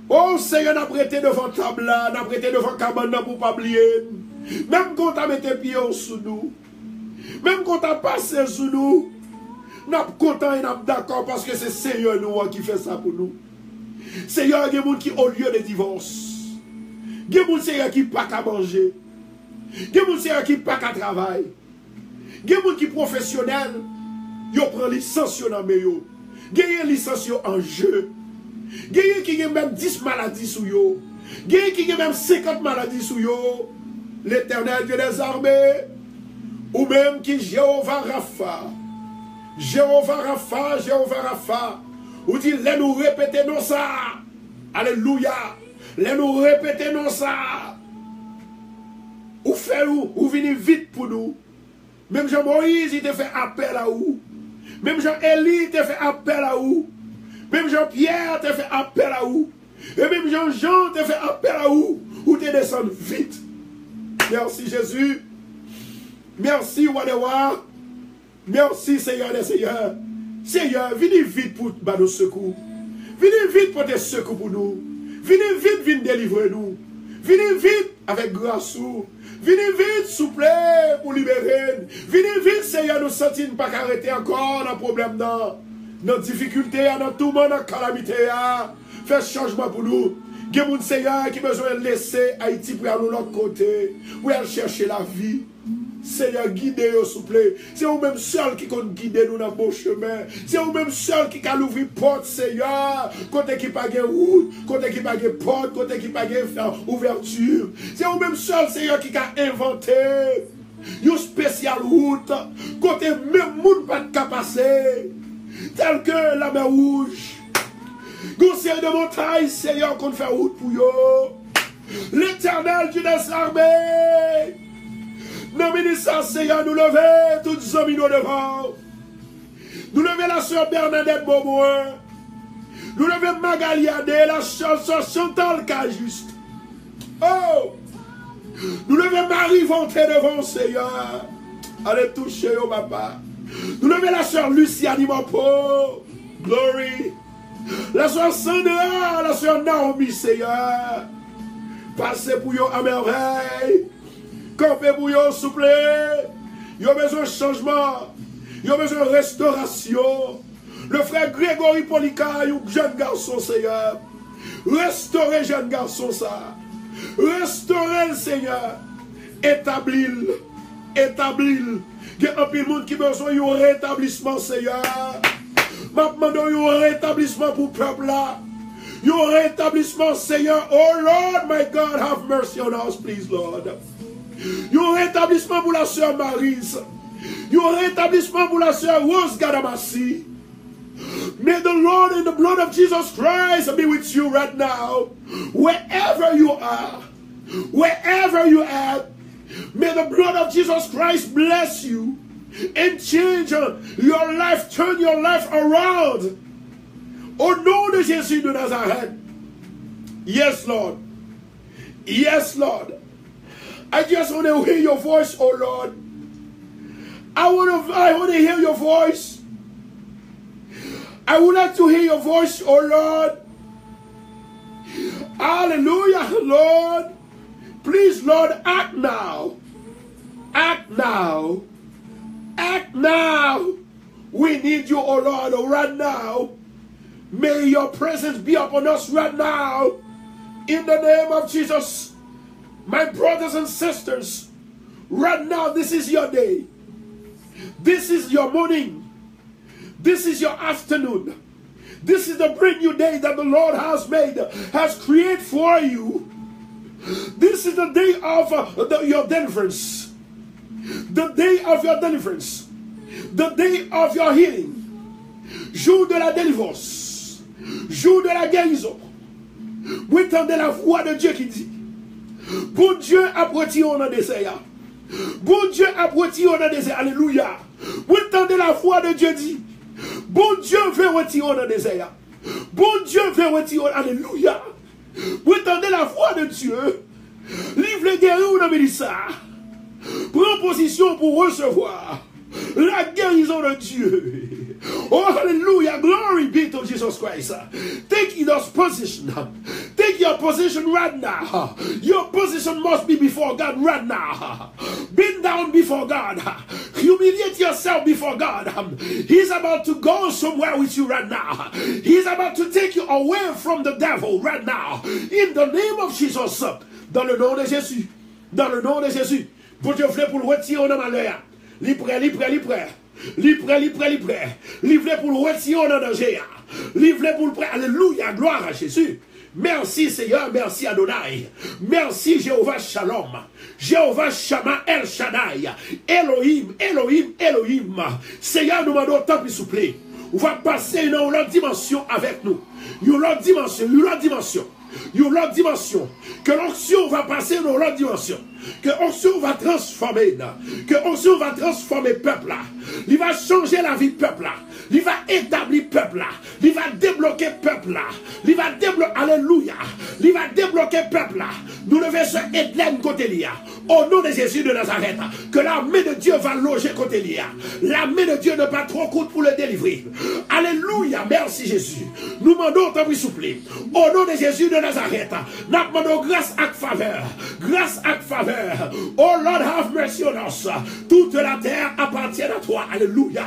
Oh Seigneur, nous avons prêté devant table, nous avons prêté devant cabane pour ne pas oublier. Même quand tu as mis tes pieds sous nous, même quand tu as passé sous nous, nous sommes contents et nous sommes d'accord parce que c'est Seigneur nous qui fait ça pour nous. Seigneur, il y a des gens qui au lieu de divorce. Il y a des gens qui n'ont pas qu'à manger. Il y a des gens qui n'ont pas qu'à travailler. Il y a des gens qui sont professionnels. Ils prennent licence dans le meilleur. Il y a des licence en jeu. Il y a des qui ont même 10 maladies sous eux. Il y a des qui ont même 50 maladies sous eux. L'Éternel Dieu des armées. Ou même qui Jéhovah Rapha. Jéhovah Rapha, Jéhovah Rapha. Ou dit, les nous répéter non ça. Alléluia. Les nous répéter non ça. Ou fait ou venez vite pour nous. Même Jean-Moïse, il te fait appel à vous. Même Jean-Élie, il te fait appel à vous. Même Jean-Pierre, te fait appel à vous. Et même Jean-Jean, te fait appel à vous. Ou te descendre vite. Merci Jésus. Merci Wadewa. Merci Seigneur des Seigneurs. Seigneur, venez vite pour nos secours. Venez vite pour tes secours pour nous. Venez vite, venez délivrer nous. Venez vite avec grâce. Venez vite, souple, pour libérer. Venez vite, Seigneur, nous sentir pas arrêter encore dans le problème, dans notre difficulté, dans tout le monde, dans la calamité. Fais changement pour nous. Il y a des Seigneur qui besoin de laisser Haïti pour aller de l'autre côté, pour aller chercher la vie. Seigneur, guidez-nous, s'il vous plaît. C'est vous-même seul qui compte guider nous dans le bon chemin. C'est vous-même seul qui peut ouvrir porte, Seigneur. Côté qui pas de route, côté qui pas de porte, côté qui pas de ouverture. C'est vous-même seul, Seigneur, qui a inventé une spéciale route. Côté même monde pas de passer. Tel que la mer Rouge. Gousset de montagne, Seigneur, qu'on fait route pour vous. L'Éternel, Dieu des armées. Nous ministres, Seigneur, nous lever toutes les hommes devant. Nous lever la sœur Bernadette Beaumoin. Nous lever Magali Adé, la sœur Chantal Cajuste. Oh! Nous lever Marie Vonté devant, Seigneur. Allez toucher au papa. Nous lever la sœur Lucia Dimampo. Glory. La sœur Sandra, la sœur Naomi, Seigneur. Passez pour vous à merveille. Campez pour vous, s'il vous plaît. Vous avez besoin de changement. Vous avez besoin de restauration. Le frère Grégory Polika, un jeune garçon, Seigneur. Restaurez, jeune garçon, ça. Restaurez le Seigneur. Établis-le. Établis-le. Il y a un peu de monde qui a besoin d'un rétablissement, Seigneur. Maintenant, un rétablissement pour le peuple là. Un rétablissement, Seigneur. Oh Lord, my God, have mercy on us, please, Lord. Un rétablissement pour la sœur Marise. Un rétablissement pour la sœur Rose Gadamasi. May the Lord and the blood of Jesus Christ be with you right now. Wherever you are. Wherever you are. May the blood of Jesus Christ bless you. And change your life. Turn your life around. Au nom de Jésus de Nazareth. Yes, Lord. Yes, Lord. I just want to hear your voice, oh Lord. I want to hear your voice. I would like to hear your voice, oh Lord. Hallelujah, Lord. Please, Lord, act now. Act now. Act now. We need you, oh Lord, right now. May your presence be upon us right now. In the name of Jesus. My brothers and sisters, right now, this is your day. This is your morning. This is your afternoon. This is the brand new day that the Lord has made, has created for you. This is the day of your deliverance. The day of your deliverance. The day of your healing. Jour de la délivrance. Jour de la guérison. Vous entendez la voix de Dieu qui dit, bon Dieu a retiré dans le désert. Bon Dieu a retiré dans le désert. Alléluia. Vous entendez la voix de Dieu dit, bon Dieu veut retirer dans le désert. Bon Dieu veut retirer. Alléluia. Vous entendez la voix de Dieu. Livre les guerriers dans le ministère. Prends position pour recevoir la guérison de Dieu. Oh, hallelujah. Glory be to Jesus Christ. Take your position. Take your position right now. Your position must be before God right now. Bend down before God. Humiliate yourself before God. He's about to go somewhere with you right now. He's about to take you away from the devil right now. In the name of Jesus. Dans le nom de Jésus. Dans le nom de Jésus. Pour Dieu voulait pour le retirer dans malheur. Libre. Livré pour le retirer dans danger. Livré pour le prêt. Alléluia. Gloire à Jésus. Merci Seigneur. Merci Adonai. Merci Jéhovah Shalom. Jéhovah Shama El Shaddai. Elohim. Seigneur, nous demandons tant s'il vous plaît. On va passer dans l'autre dimension avec nous. Une autre dimension. Que l'onction va passer dans l'autre dimension. Que l'onction va transformer. Que l'onction va transformer le peuple là. Il va changer la vie du peuple là. Il va établir le peuple là. Il va débloquer le peuple là. Il va débloquer. Alléluia. Il va débloquer le peuple là. Nous devons se Edlen côté l'IA. Au nom de Jésus de Nazareth. Que la main de Dieu va loger côté l'IA. La main de Dieu ne pas trop courte pour le délivrer. Alléluia. Alléluia. Merci Jésus. Nous demandons ton prix souple. Au nom de Jésus de Nazareth, nous demandons grâce à faveur. Grâce à faveur. Oh Lord, have mercy on us. Toute la terre appartient à toi. Alléluia.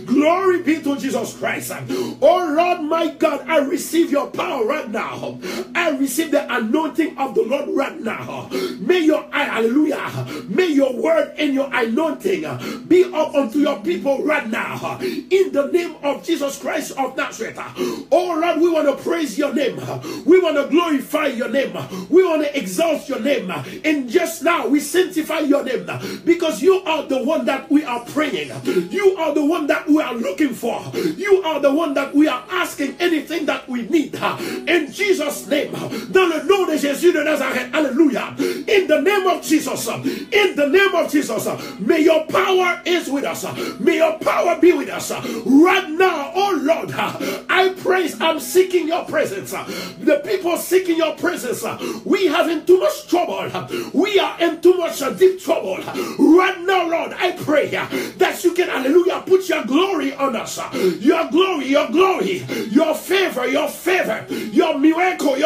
Glory be to Jesus Christ. Oh Lord, my God, I receive your power right now. I receive the anointing of the Lord right now. May your hallelujah. May your word and your anointing be up unto your people right now. In the name of Jesus Christ of Nazareth. Oh Lord, we want to praise your name. We want to glorify your name. We want to exalt your name. And just now we sanctify your name because you are the one that we are praying. You are the one that we are looking for. You are the one that we are asking anything that we need. In Jesus' name. Dans le nom de Jésus de Nazareth. Alléluia. In the name of Jesus. In the name of Jesus. May your power is with us. May your power be with us. Right now, oh Lord, I praise, I'm seeking your presence. The people seeking your presence, we have in too much trouble. We are in too much deep trouble. Right now, Lord, I pray that you can, hallelujah, put your glory on us. Your glory, your favor, your miracle,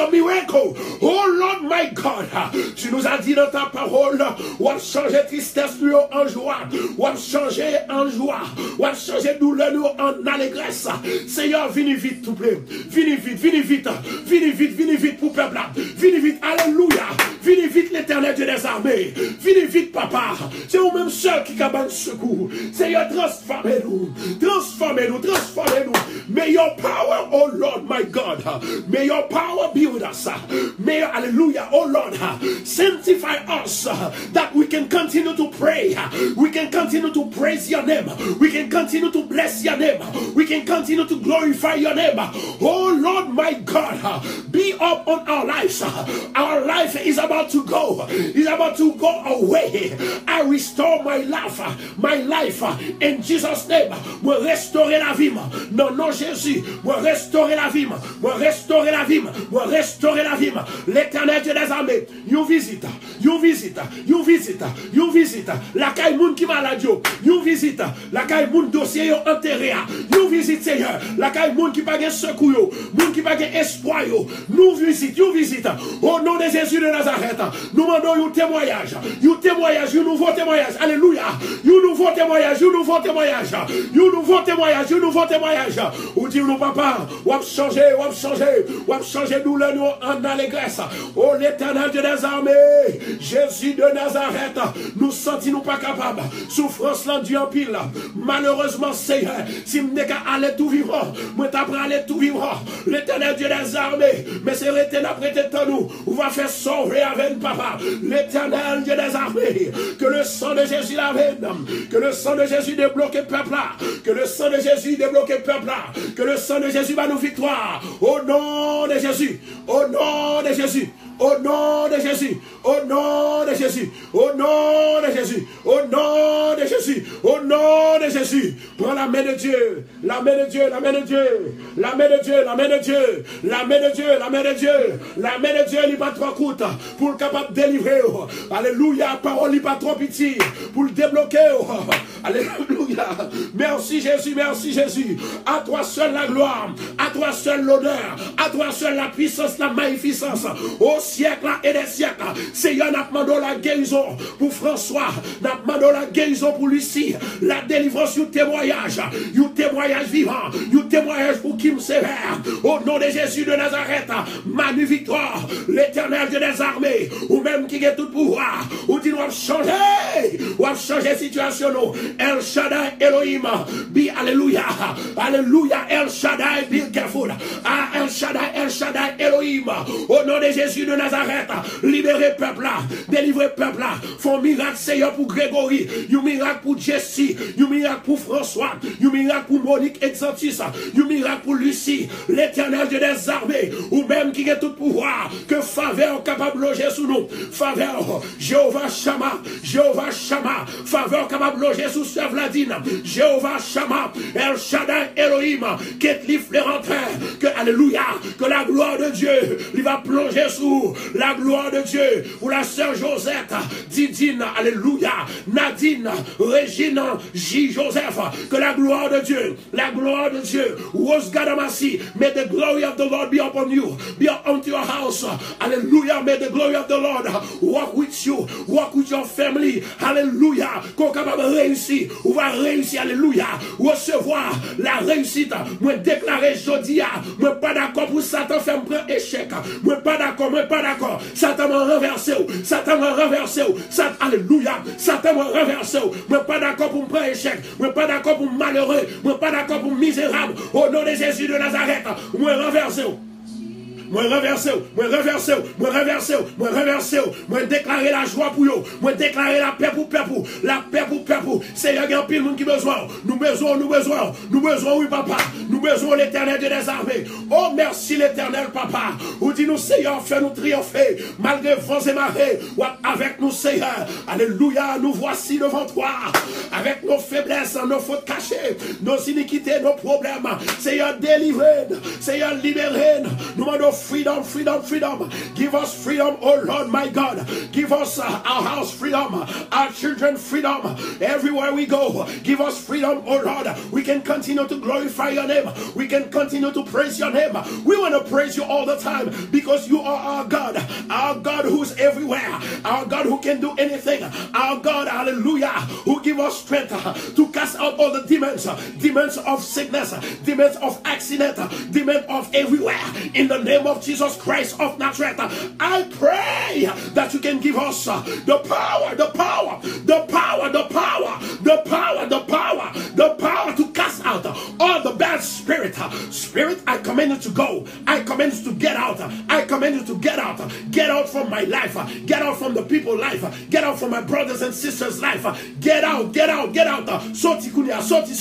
Oh Lord, my God, tu nous as dit dans ta parole, ou à changer tristesse en joie, ou à changer en joie, ou à changer douleur en allégresse. Seigneur, venez vite, tout plaît. Venez vite pour peuple. Venez vite, alléluia. Venez vite, l'éternel Dieu des armées. Venez vite, papa. C'est vous-même seul qui cabane secours. Seigneur, transformez-nous. May your power, oh Lord, my God, may your power be with us. May, hallelujah, oh Lord, sanctify us that we can continue to pray. We can continue to praise your name. We can continue to bless your name. We can continue to glorify your name. Oh Lord, my God, be up on our lives. Our life is about to go. It's about to go away. I restore my life in Jesus' name. Moi restaurer la vie. Non, Jésus. Moi restaurer la vie. L'éternel Dieu des armées, you visit. La caille moun qui malade, you visit. La caille moun dossier yo enterré. You visit, Seigneur. La caille moun qui pas de secours, moun qui pas de espoir, nous visit, you visit. Au nom de Jésus de Nazareth, nous demandons un témoignage, un nouveau témoignage. Alléluia. Un nouveau témoignage. Ou dit nous papa, ou changer douleur nous en allégresse. Oh l'éternel Dieu des armées, Jésus de Nazareth, nous sentons pas capables. Souffrance là Dieu en pile. Malheureusement Seigneur, si nous n'avons qu'à aller tout vivant, moi t'apprends à aller tout vivant. L'éternel Dieu des armées, mais c'est l'éternel après nous, on va faire sauver avec papa. L'éternel Dieu des armées, que le sang de Jésus lave, que le sang de Jésus débloque le peuple là, que le sang de Jésus débloque le peuple là, que le sang de Jésus va nous victoire. Au nom de Jésus, au nom de Jésus. Au nom de Jésus, au nom de Jésus, au nom de Jésus, au nom de Jésus, au nom de Jésus. Prends la main de Dieu, la main de Dieu, la main de Dieu, la main de Dieu, la main de Dieu, la main de Dieu, la main de Dieu, la main de Dieu, il n'est pas trop courte pour le capable de délivrer. Alléluia, parole n'est pas trop petite pour le débloquer. Alléluia. Merci Jésus, merci Jésus. À toi seul la gloire, à toi seul l'honneur, à toi seul la puissance, la magnificence. Au siècle et des siècles. Seigneur, n'a demandé la guérison pour François, n'a demandé la guérison pour Lucie, la délivrance, un témoignage vivant, un témoignage pour Kim Sévère. Au nom de Jésus de Nazareth, Manu Victoire, l'éternel Dieu des armées, ou même qui a tout pouvoir, ou dit, on va changer situation. El Shaddai Elohim, be alléluia, alléluia, El Shaddai, be careful, El Shaddai Elohim, au nom de Jésus de Nazareth, libérer peuple là, délivrer peuple là, font miracle Seigneur pour Grégory, un miracle pour Jessie, un miracle pour François, un miracle pour Monique Exantis, un miracle pour Lucie, l'éternel Dieu des armées, ou même qui a tout pouvoir, que faveur capable de loger sous nous, faveur, Jéhovah Shama, faveur capable de loger sous Sœur Vladine, Jéhovah Shama, El Shaddai Elohim, qu'est-ce les rentrées, que alléluia, que la gloire de Dieu, il va plonger sous la gloire de Dieu pour la sœur Josette, Didine, alléluia, Nadine, Régine, J. Joseph, que la gloire de Dieu, Rose Gadamasi, may the glory of the Lord be upon you, be unto your house, hallelujah, may the glory of the Lord walk with you, walk with your family, hallelujah, qu'on est capable de réussir, on va réussir, alléluia, recevoir la réussite, moi déclarer jeudi, moi pas d'accord pour Satan faire me prendre échec, moi pas d'accord, Satan m'a renversé, Satan, alléluia, Satan m'a renversé, moi pas d'accord pour me prendre échec, moi pas d'accord pour malheureux, moi pas d'accord pour misérable, au nom de Jésus de Nazareth, moi renversé. Moi déclarer la joie pour eux, moi déclarer la paix pour peuple, Seigneur, il y a un pile monde qui besoin, nous besoin, oui papa, nous besoin l'Éternel de des armées. Oh merci l'Éternel papa, ou dit nous Seigneur, fais-nous triompher, malgré vents et marées, avec nous Seigneur, alléluia, nous voici devant toi, avec nos faiblesses, nos fautes cachées, nos iniquités, nos problèmes, Seigneur, délivrez, Seigneur, libérez, nous demandons freedom. Give us freedom, oh Lord, my God. Give us our house freedom, our children freedom. Everywhere we go, give us freedom, oh Lord. We can continue to glorify your name. We can continue to praise your name. We want to praise you all the time because you are our God who's everywhere, our God who can do anything, our God, hallelujah, who give us strength to cast out all the demons of sickness, demons of accident, demons of everywhere. In the name of Jesus Christ of Nazareth, I pray that you can give us the power to cast out all the bad spirit. I command you to go. I command you to get out. I command you to get out. Get out from my life. Get out from the people's life. Get out from my brothers and sisters' life. Get out. Sorti kounia, sorti.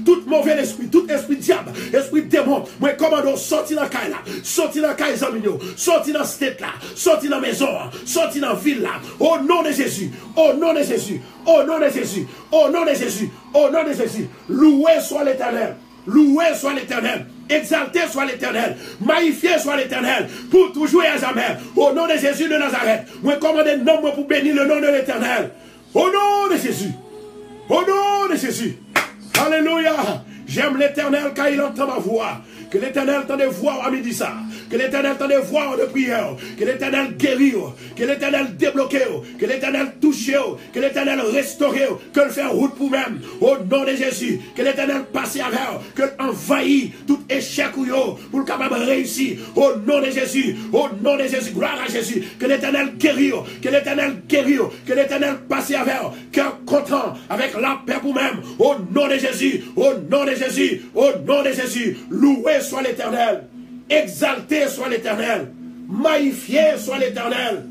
Tout mauvais esprit, tout esprit diable, esprit démon, moi commando sorti dans caille là. Sorti dans caille zamino, sorti dans state là, sorti dans maison, sorti dans ville là. Au nom de Jésus, au nom de Jésus, au nom de Jésus, au nom de Jésus, au nom de Jésus. Loué soit l'Éternel, loué soit l'Éternel. Exalté soit l'Éternel, magnifié soit l'Éternel, pour toujours et à jamais. Au nom de Jésus de Nazareth, moi commande un nom pour bénir le nom de l'Éternel. Au nom de Jésus, au nom de Jésus. Alléluia. J'aime l'Éternel quand il entend ma voix. Que l'Éternel entende voir à midi ça. Que l'Éternel entende voir de prière. Que l'Éternel guérit. Que l'Éternel débloque. Que l'Éternel touche. Que l'Éternel restaure. Que le fait route pour même. Au nom de Jésus. Que l'Éternel passe avec. Que l'envahit tout échec ou yo. Pour le capable de réussir. Au nom de Jésus. Au nom de Jésus. Gloire à Jésus. Que l'Éternel guérit. Que l'Éternel guérit. Que l'Éternel passe avec. Cœur content. Avec la paix pour même. Au nom de Jésus. Au nom de Jésus. Au nom de Jésus. Loué soit l'Éternel, exalté soit l'Éternel, magnifié soit l'Éternel,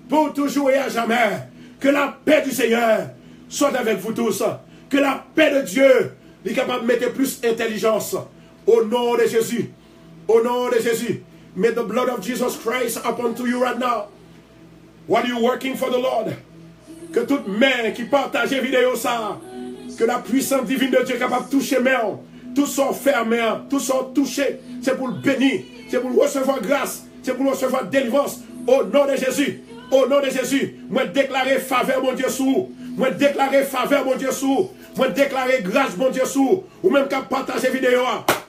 pour toujours et à jamais. Que la paix du Seigneur soit avec vous tous. Que la paix de Dieu est capable de mettre plus d'intelligence. Au nom de Jésus. Au nom de Jésus. May the blood of Jesus Christ upon to you right now. While you're working for the Lord. Que toute main qui partage vidéo ça, que la puissance divine de Dieu est capable de toucher main. Tout sont fermés, tout sont touchés. C'est pour le bénir, c'est pour recevoir grâce, c'est pour recevoir délivrance. Au nom de Jésus, au nom de Jésus, moi déclarer faveur, mon Dieu, sous. Moi déclarer faveur, mon Dieu, sous. Moi déclarer grâce, mon Dieu, sous. Ou même qu'à partager vidéo,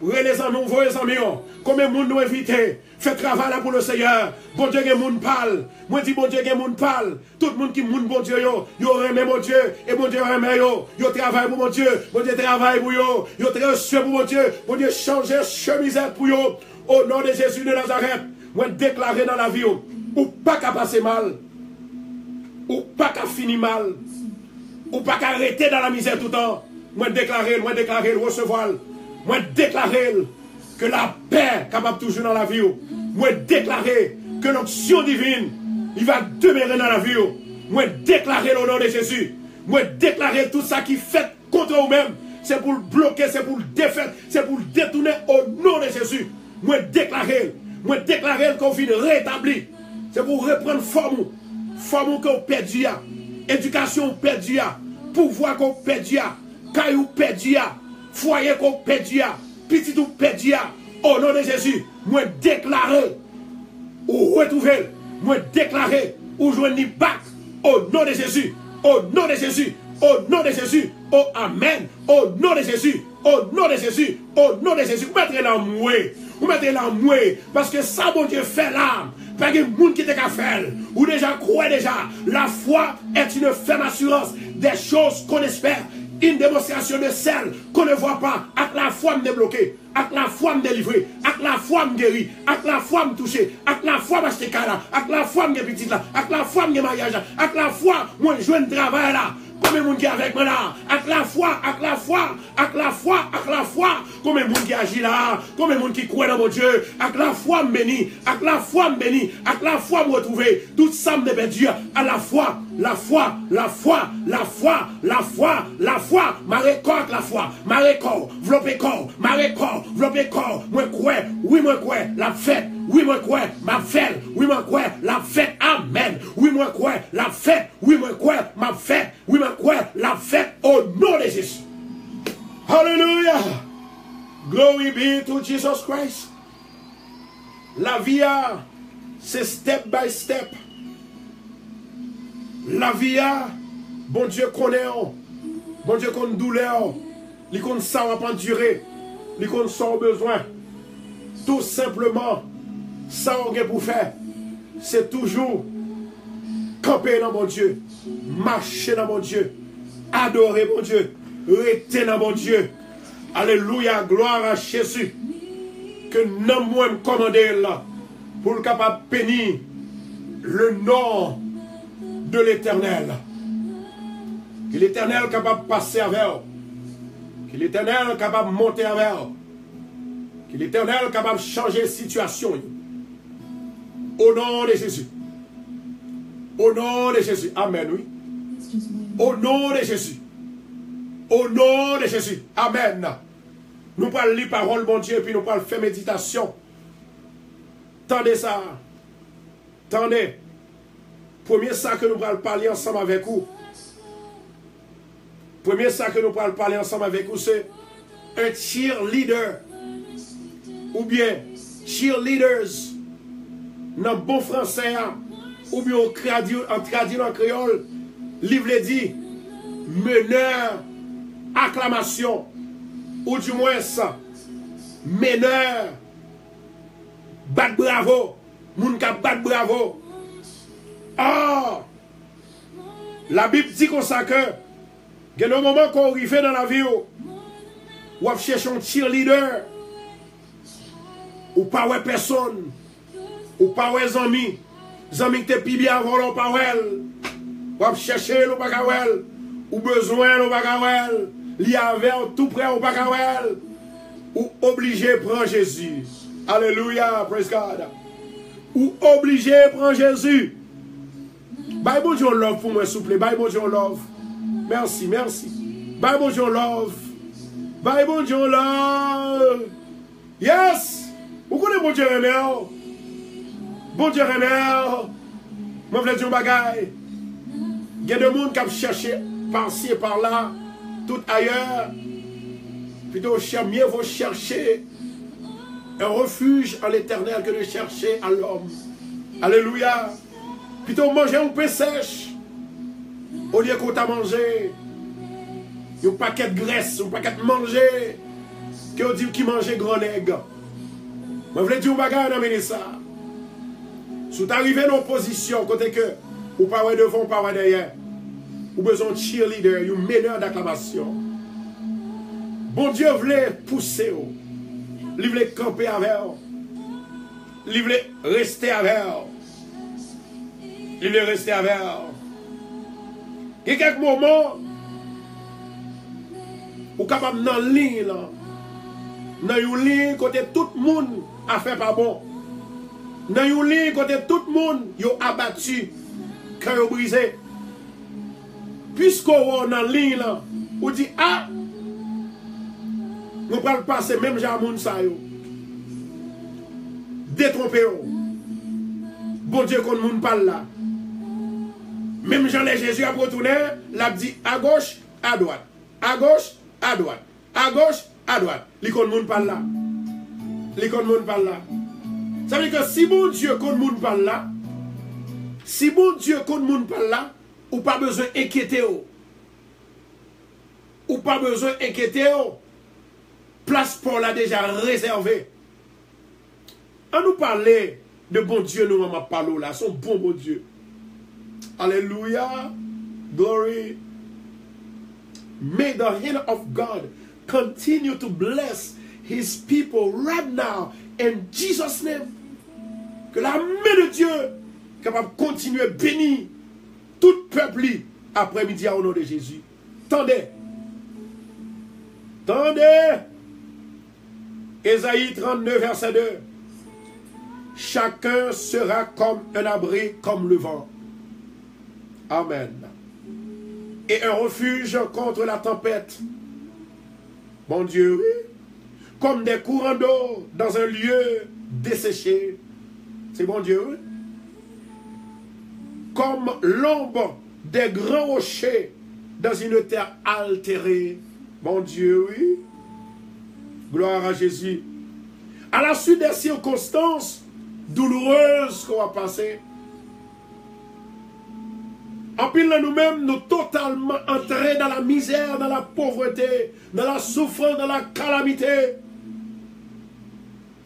les amis, vous les amis, combien de monde nous inviter, fait travail là pour le Seigneur. Bon Dieu, il y a monde parle. Moi dis, bon Dieu, il y a monde parle. Tout le monde qui monde, bon Dieu, yo remet mon Dieu, et mon Dieu remet yo travaille pour mon Dieu, mon Dieu travaille pour yo reçoit pour mon Dieu change chemise pour yo. Au nom de Jésus de Nazareth, moi déclarer dans la vie, ou pas qu'à passer mal, ou pas qu'à finir mal, ou pas qu'à arrêter dans la misère tout le temps. Moi déclarer, recevoir. Moi déclarer que la paix capable toujours dans la vie. Moi déclarer que l'onction divine, il va demeurer dans la vie. Moi déclarer au nom de Jésus. Moi déclarer tout ça qui fait contre vous-même. C'est pour le bloquer, c'est pour le défaire, c'est pour le détourner au nom de Jésus. Moi déclarer qu'on vient rétablir. C'est pour reprendre forme qu'on perdu, éducation perdu, pouvoir qu'on perdu, caillou perdu, foyer qu'on perdu, petit ou perdu. Au nom de Jésus, moi déclarer trouver, moi déclarer, ou joindre bac, au nom de Jésus, au nom de Jésus, au nom de Jésus, oh Amen, au nom de Jésus, au nom de Jésus, au nom de Jésus. Vous mettez la mouée, vous mettez la mouée, parce que ça, bon Dieu, fait là. Pas de monde qui te qu'à faire. Ou déjà croit déjà. La foi est une ferme assurance des choses qu'on espère. Une démonstration de celles qu'on ne voit pas. Avec la foi me débloquer. Avec la foi me délivrer. Avec la foi me guérir. Avec la foi me toucher. Avec la foi m'acheter là. Avec la foi me petit là. Avec la foi me mariage là. Avec la foi moi je un travail là. Combien de monde qui est avec moi là? Avec la foi, avec la foi, avec la foi, avec la foi. Combien de monde qui agit là? Combien de monde qui croit dans mon Dieu? Avec la foi me bénit, avec la foi me bénit, avec la foi me retrouver. Tout ça me dépend Dieu. À la foi, la foi, la foi, la foi, la foi, la foi. Ma récolte la foi, ma récolte, vloppé corps, ma récolte, vloppé corps. Moi crois, oui moi crois, la fête. Oui, moi crois, ma fête. Oui, moi crois, la fête. Amen. Oui, moi crois, la fête. Oui, moi crois, ma fête. Oui, moi crois, la fête au nom de Jésus. Hallelujah. Glory be to Jesus Christ. La vie, c'est step by step. La vie, bon Dieu connaît. Bon Dieu connaît douleur. Il connaît ça va pas durer. Il connaît ça au besoin. Tout simplement. Ça on a pour faire, c'est toujours camper dans mon Dieu, marcher dans mon Dieu, adorer mon Dieu, rester dans mon Dieu. Alléluia, gloire à Jésus. Que non moi me commander là, pour le capable de bénir le nom de l'Éternel. Que l'Éternel est capable de passer avec vous. Que l'Éternel est capable de monter avec vous. Que l'Éternel est capable de changer la situation. Au nom de Jésus. Au nom de Jésus. Amen, oui. Au nom de Jésus. Au nom de Jésus. Amen. Nous parlons lire parole, mon Dieu, et puis nous parlons faire méditation. Tendez ça. Tendez. Premier ça que nous parlons parler ensemble avec vous. Premier ça que nous parlons parler ensemble avec vous, c'est un cheerleader. Ou bien cheerleaders. Dans le bon français, ou bien en traduit en créole, livre dit meneur, acclamation, ou du moins ça, meneur, bat bravo, moun ka bat bravo. Ah, la Bible dit comme ça que, il y a un moment qu'on arrive dans la vie, ou on cherche un cheerleader, ou pas ouais personne. Ou pas ouais amis, amis qui te pi bien avant l'on pas well, ou chercher l'on pas well, ou besoin l'on pas well, li avec tout près ou pas well, ou obligé prendre Jésus. Alléluia, praise God. Ou obligé prendre Jésus. Bye bon Dieu love pour moi s'il vous plaît, bye bon Dieu love. Merci, merci. Bye bon Dieu love. Bye bon Dieu love. Yes. Vous connaissez bon Dieu remet. Bon Dieu remet, moi je veux dire un bagay. Il y a des gens qui cherchent par-ci et par-là, tout ailleurs. Plutôt, mieux vaut chercher un refuge en l'Éternel que de chercher à l'homme. Alléluia. Plutôt manger un pain sèche au lieu qu'on t'a mangé un paquet de graisse, un paquet de manger que on dit qui mange grand nègre. Moi je veux dire un bagay dans ça. Si vous arrivez dans une position, côté que vous ne pouvez pas devant, vous ne pouvez pas derrière, vous avez besoin de cheerleader, un meneur d'acclamation. Bon Dieu voulait pousser, il voulait camper avec vous, il voulait rester avec vous, il voulait rester avec vous. Il y a quelques moments, vous êtes capable dans la ligne, dans une ligne, côté tout le monde a fait pas bon. Dans une ligne, côté tout le monde a abattu, quand ils ont brisé. Puisqu'on est dans la ligne, on dit, ah, nous ne pouvons pas passer même gens moun sa yo. Détromper yo. Bon Dieu qu'on moun parle là. Même Jean Jésus a retourné, l'a dit à gauche, à droite. À gauche, à droite. À gauche, à droite. Li kon moun parle là. Li kon moun parle là. Ça veut dire que si mon Dieu compte moun par là, si mon Dieu compte moun par là, ou pas besoin d'inquiéter. Ou pas besoin d'inquiéter. Place pour la déjà réservée. On nous parler de bon Dieu, nous on parlé là, son bon Dieu. Alléluia. Glory. May the hand of God continue to bless his people right now in Jesus' name. Que la main de Dieu capable de continuer à bénir tout peuple après-midi au nom de Jésus. Tendez. Tendez. Ésaïe 39, verset 2. Chacun sera comme un abri, comme le vent. Amen. Et un refuge contre la tempête. Mon Dieu, oui. Comme des courants d'eau dans un lieu desséché. C'est bon Dieu, oui. Comme l'ombre des grands rochers dans une terre altérée. Mon Dieu, oui. Gloire à Jésus. À la suite des circonstances douloureuses qu'on va passer, en pile nous-mêmes, nous totalement entrés dans la misère, dans la pauvreté, dans la souffrance, dans la calamité.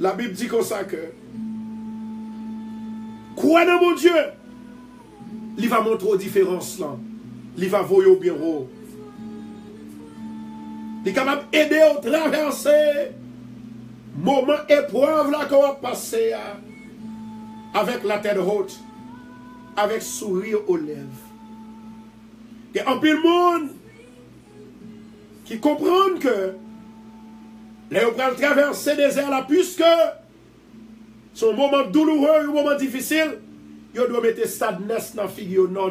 La Bible dit comme ça que quoi dans mon Dieu, il va montrer aux différences là. Il va voir au bureau. Il est capable d'aider à traverser moment épreuve là qu'on va passer avec la tête haute, avec sourire aux lèvres. Et en pile monde qui comprennent que les gens vont traverser des airs là, puisque son moment douloureux, un moment difficile, ils doivent mettre sadness dans la figure. Non.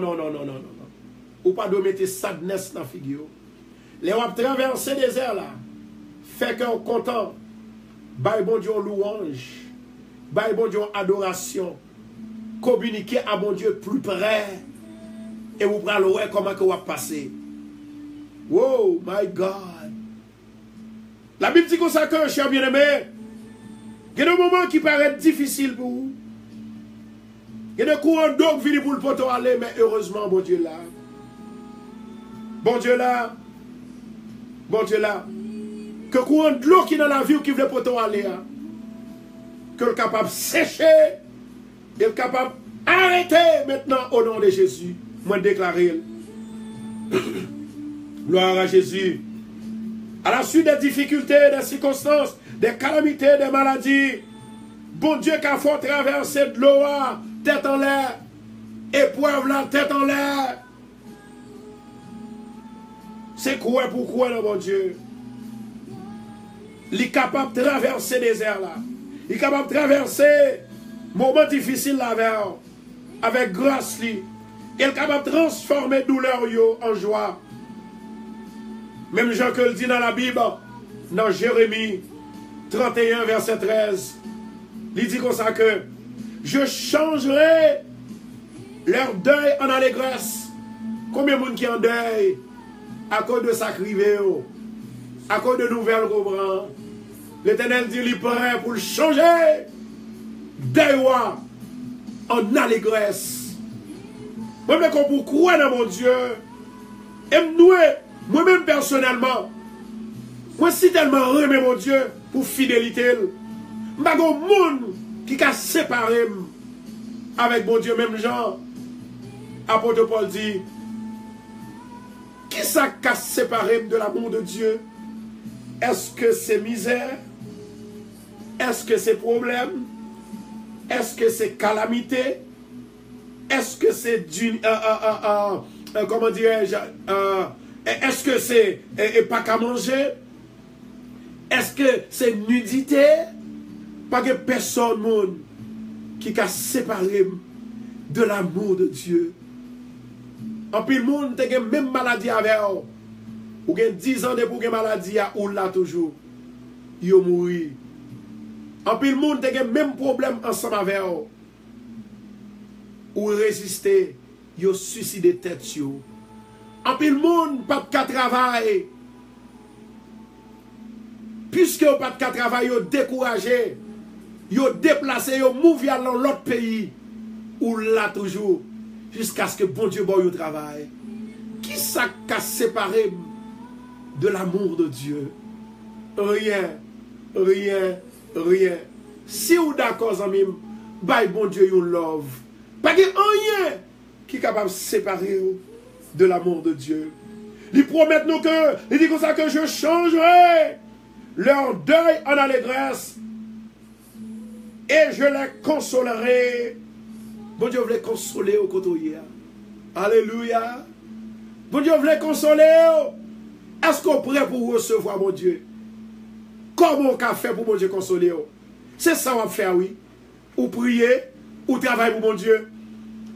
Ou pas doivent mettre sadness dans la figure. Les gens vont traverser des airs là, fait qu'on est content. Bail bon Dieu louange, bail bon Dieu adoration, communiquer à mon Dieu plus près. Et vous prenez le comment que vous va passer. Wow, my God. La Bible dit comme ça que, cher bien-aimé, il y a des moments qui paraissent difficiles pour vous. Il y a des courants d'eau qui viennent pour le poteau aller, mais heureusement, bon Dieu là. Bon Dieu là. Bon Dieu là. Que courant de l'eau qui est dans la vie ou qui veut le poteau aller, que le capable de sécher, et le capable d'arrêter maintenant au nom de Jésus. Moi déclarer. Gloire à Jésus. À la suite des difficultés, des circonstances, des calamités, des maladies, bon Dieu qui a fait traverser de l'eau, tête en l'air, épreuve la tête en l'air. C'est quoi pourquoi, là, bon Dieu? Il est capable de traverser des airs là. Il est capable de traverser moments difficiles là avec grâce. Il est capable de transformer douleur en joie. Même Jean que le dit dans la Bible, dans Jérémie 31, verset 13, il dit comme ça que je changerai leur deuil en allégresse. Combien de monde qui en deuil à cause de sacrivé, à cause de nouvelles comprend. L'Éternel dit il est prêt pour le changer deuil en allégresse. Moi-même, pourquoi dans mon Dieu, moi-même personnellement, moi si tellement aimé mon Dieu pour fidélité, je ne sais pas monde qui a séparé avec mon Dieu, même Jean, apôtre Paul dit, qui ça a séparé de l'amour de Dieu? Est-ce que c'est misère? Est-ce que c'est problème? Est-ce que c'est calamité? Est-ce que c'est comment dirais-je, est-ce que c'est pas qu'à manger? Est-ce que c'est nudité? Pas que personne monde qui a séparé de l'amour de Dieu. En plus, le monde a même maladie avec eux. Ou 10 ans de pour maladie ou là toujours. Ils ont mouru. En plus, le monde a même problème ensemble avec eux. Ou résister, yo suicide tête yo. En pile monde pas de travail. Puisque yo pas de travail, yo découragé. yo déplacé, yo mouvi dans l'autre pays, ou là toujours, jusqu'à ce que bon Dieu bon yo travail. Qui ça qu'a séparé de l'amour de Dieu? Rien, rien, rien. Si vous d'accord, amis, bye bon Dieu, you love. Pas de rien qui est capable de séparer de l'amour de Dieu. Il promet nous que, il dit comme ça que je changerai leur deuil en allégresse et je les consolerai. Bon Dieu voulait consoler au côté. Alléluia. Bon Dieu voulait consoler. Est-ce qu'on est prêt pour recevoir mon Dieu? Comment on a fait pour mon Dieu consoler? C'est ça qu'on va faire, oui. Ou prier, ou travailler pour mon Dieu,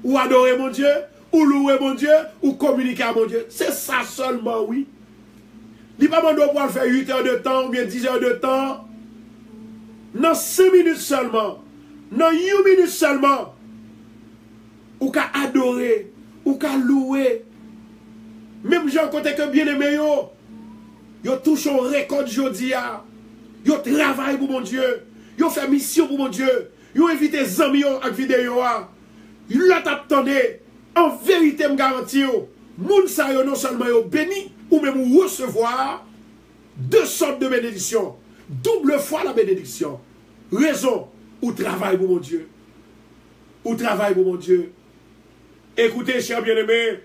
ou adorer mon Dieu, ou louer mon Dieu, ou communiquer à mon Dieu. C'est ça seulement, oui. Il n'y a pas de pouvoir faire 8 heures de temps, ou bien 10 heures de temps. Non, 5 minutes seulement. Non, 1 minute seulement. Ou qu'à adorer, ou qu'à louer. Même gens côté que bien aimé yo touche un record jodi a. Yo travaille pour mon Dieu. Yo fait mission pour mon Dieu. Yo invite les amis avec vidéo a. Yo t'attendez. En vérité me garantis yo, moun sa yo non seulement yo béni ou même recevoir deux sortes de bénédictions. Double fois la bénédiction. Raison ou travail pour mon Dieu. Ou travail pour mon Dieu. Écoutez, chers bien-aimés,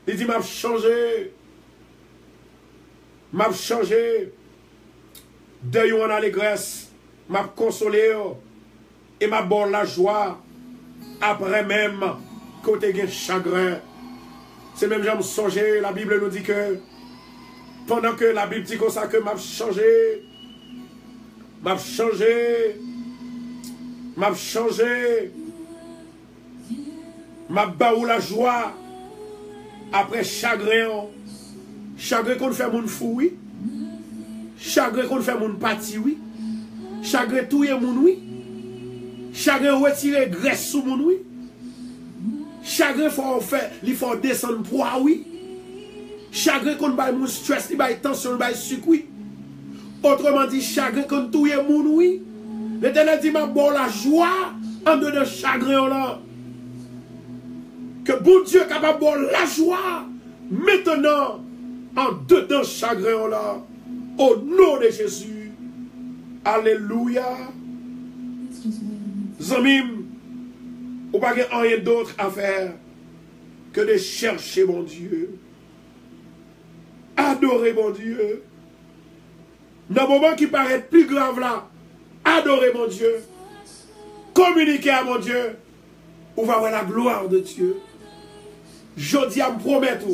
il dit m'a changé. M'a changé. Deuil en allégresse. M'a consolé. Et m'a bon la joie. Après même, côté gen chagrin. C'est même j'aime songer. La Bible nous dit que pendant que la Bible dit comme ça que m'a changé. M'a changé. M'a changé. M'a baou la joie. Après chagrin. Chagrin qu'on fait moun fou, oui. Chagrin qu'on fait moun pati, oui. Chagrin touye moun, oui. Chagrin retirer graisse sous moun, oui. Chagrin faut faire, il faut descendre poids, oui. Chagrin qu'on baille moun stress, il baille tension, il baille sucre, oui. Autrement dit, chagrin qu'on touye moun, oui. L'Éternel dit, m'a bon la joie en dedans de chagrin là. Que bon Dieu est capable de bon la joie maintenant en dedans de chagrin là. Au nom de Jésus. Alléluia. Zamim, ou pas rien d'autre à faire que de chercher mon Dieu. Adorer mon Dieu. Dans le moment qui paraît plus grave là, adorer mon Dieu. Communiquer à mon Dieu. On va voir la gloire de Dieu. Je dis à me promettre,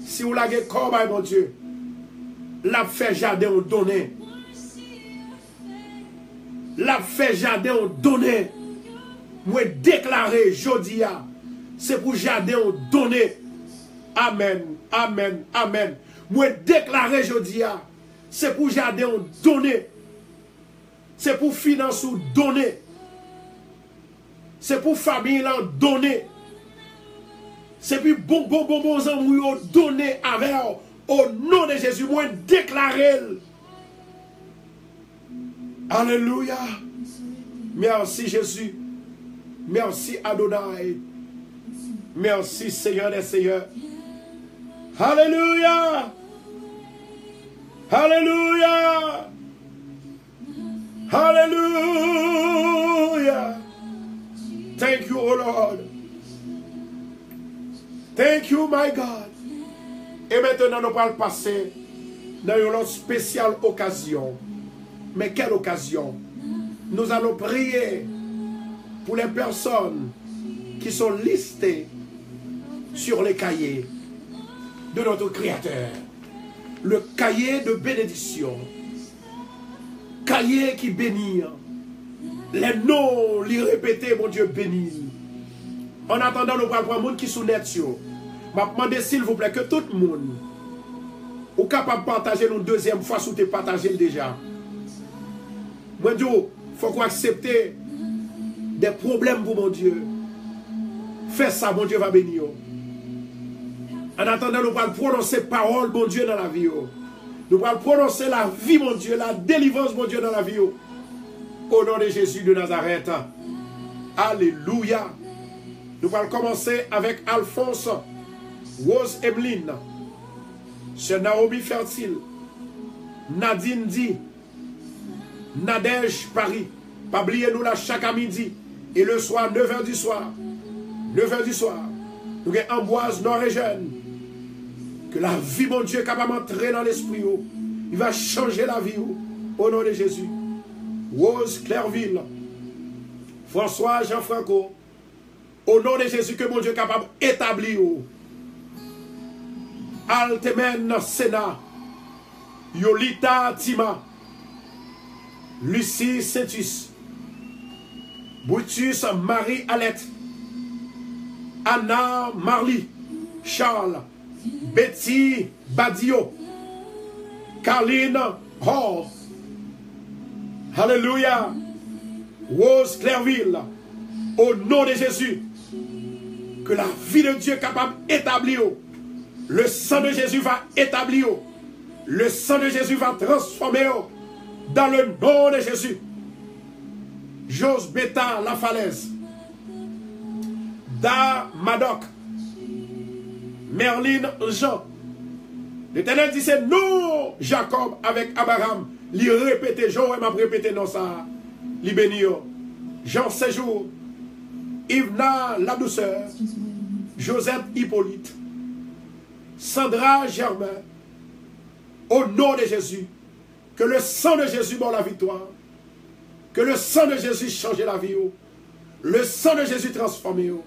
si vous l'avez comme mon Dieu, la fait jardin on donne. La fait jardin on donne. Moi déclarer, je dis, c'est pour jardin on donne. Amen, amen, amen. Moi déclarer, je dis, c'est pour jardin on donne. C'est pour finance on donne. C'est pour famille on donne. C'est pour bon amour on donne avec au nom de Jésus. Moi déclarer. Alléluia. Merci Jésus. Merci Adonai. Merci Seigneur des Seigneurs. Alléluia. Alléluia. Alléluia. Thank you, oh Lord. Thank you, my God. Et maintenant, nous allons passer dans une autre spéciale occasion. Mais quelle occasion? Nous allons prier pour les personnes qui sont listées sur les cahiers de notre Créateur. Le cahier de bénédiction. Cahier qui bénit. Les noms, les répéter, mon Dieu, bénit. En attendant, nous allons prendre le monde qui sont net. Je vais demander, s'il vous plaît, que tout le monde est capable de partager une deuxième fois si vous avez partagé déjà. Moi, Dieu, il faut qu'on accepte des problèmes pour mon Dieu. Fais ça, mon Dieu va bénir. En attendant, nous allons prononcer parole, mon Dieu, dans la vie. Nous allons prononcer la vie, mon Dieu, la délivrance, mon Dieu, dans la vie. Au nom de Jésus de Nazareth. Alléluia. Nous allons commencer avec Alphonse, Rose Emeline, Sœur Naomi Fertile, Nadine Di, Nadège Paris. Pas oublier nous là chaque midi et le soir, 9h du soir. 9h du soir. Nous avons Amboise Nord et Jeune. Que la vie, mon Dieu, est capable d'entrer dans l'esprit. Il va changer la vie. Au nom de Jésus. Rose Clairville. François Jean-Franco. Au nom de Jésus, que mon Dieu est capable d'établir. Altemen Sénat. Yolita Tima. Lucie Saintus. Brutus Marie Alette. Anna Marly. Charles. Betty Badio. Carline Hall. Alléluia. Rose Clairville. Au nom de Jésus. Que la vie de Dieu est capable d'établir. Le sang de Jésus va établir. Le sang de Jésus va transformer. Dans le nom de Jésus. Jos Beta La Falaise. Da Madoc. Merlin Jean. L'Éternel dit c'est nous, Jacob avec Abraham. Li répété, Jean m'a répété non ça. Li béni. Jean Séjour. Yvna La Douceur. Joseph Hippolyte. Sandra Germain. Au nom de Jésus. Que le sang de Jésus donne la victoire. Que le sang de Jésus change la vie. Le sang de Jésus transforme.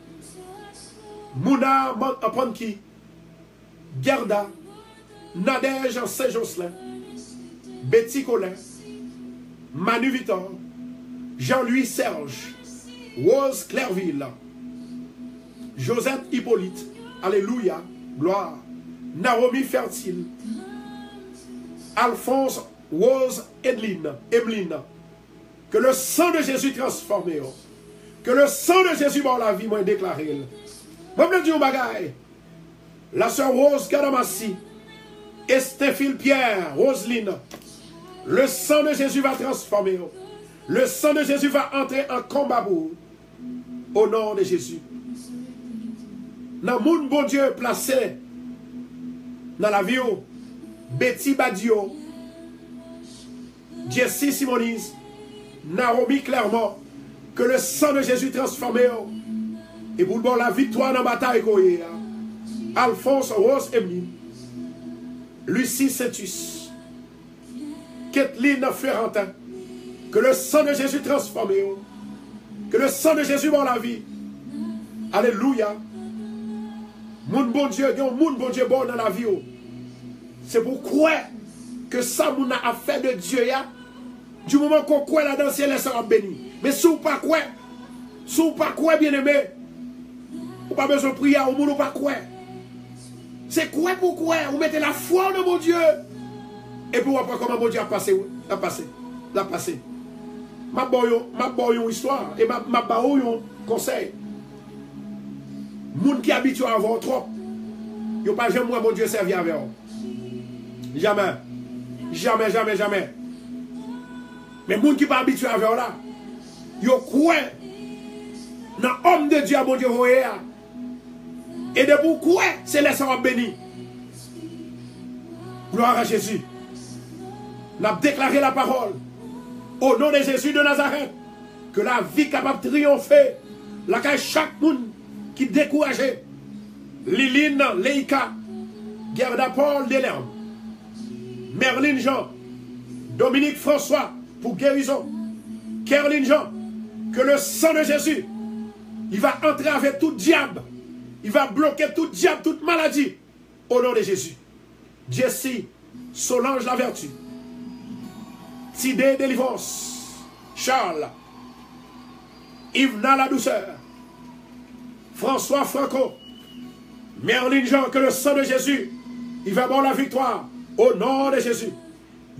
Mouna Apanki. Gerda. Nadège Saint-Jocelyn. Betty Colin. Manu Victor. Jean-Louis Serge. Rose Clairville. Joseph Hippolyte. Alléluia. Gloire. Naomi Fertile. Alphonse Rose Emeline. Que le sang de Jésus transforme. Que le sang de Jésus dans la vie, moi déclaré. Moi je dis un bagaille. La sœur Rose Gadamassi. Estéphile Pierre, Roseline. Le sang de Jésus va transformer. Le sang de Jésus va entrer en combat pour. Au nom de Jésus. Dans le monde bon Dieu placé dans la vie. Betty Badio. Jessie Simonis. Naomi Clermont. Que le sang de Jésus transforme. Et pour bon la victoire dans la bataille. Alphonse Rose Emeline. Lucie Saintus. Kathleen Ferrantin. Que le sang de Jésus transforme. Que le sang de Jésus dans la vie. Alléluia. Moun bon Dieu, moun bon Dieu bon dans la vie. C'est pourquoi que ça moun a fait de Dieu ya. Du moment qu'on croit là dans le ciel, ça va béni. Mais si vous pas quoi, bien aimé, vous pas besoin de prier au monde ou pas quoi. C'est quoi pourquoi vous mettez la foi dans mon Dieu. Et puis vous voyez comment mon Dieu a passé. Ma boy une histoire et ma baou un conseil. Moun qui habitué à avoir trop, yo pas jamais moi mon Dieu servir avec eux. Jamais. Mais moun qui pas habitué à faire là, yo croit dans l'homme de Dieu à mon Dieu voyez. Et de pourquoi c'est les gens bénis. Gloire à Jésus. Nous avons déclaré la parole. Au nom de Jésus de Nazareth. Que la vie capable de triompher. Laquelle chaque monde qui est découragé. Liline Leïka. Gerda Paul Delerme. Merlin Jean. Dominique François. Pour guérison. Kerline Jean. Que le sang de Jésus. Il va entrer avec tout diable. Il va bloquer tout diable, toute maladie. Au nom de Jésus. Jessie, Solange la vertu. Tidé délivrance. Charles. Yvna la douceur. François Franco. Merlin Jean, que le sang de Jésus, il va avoir la victoire. Au nom de Jésus.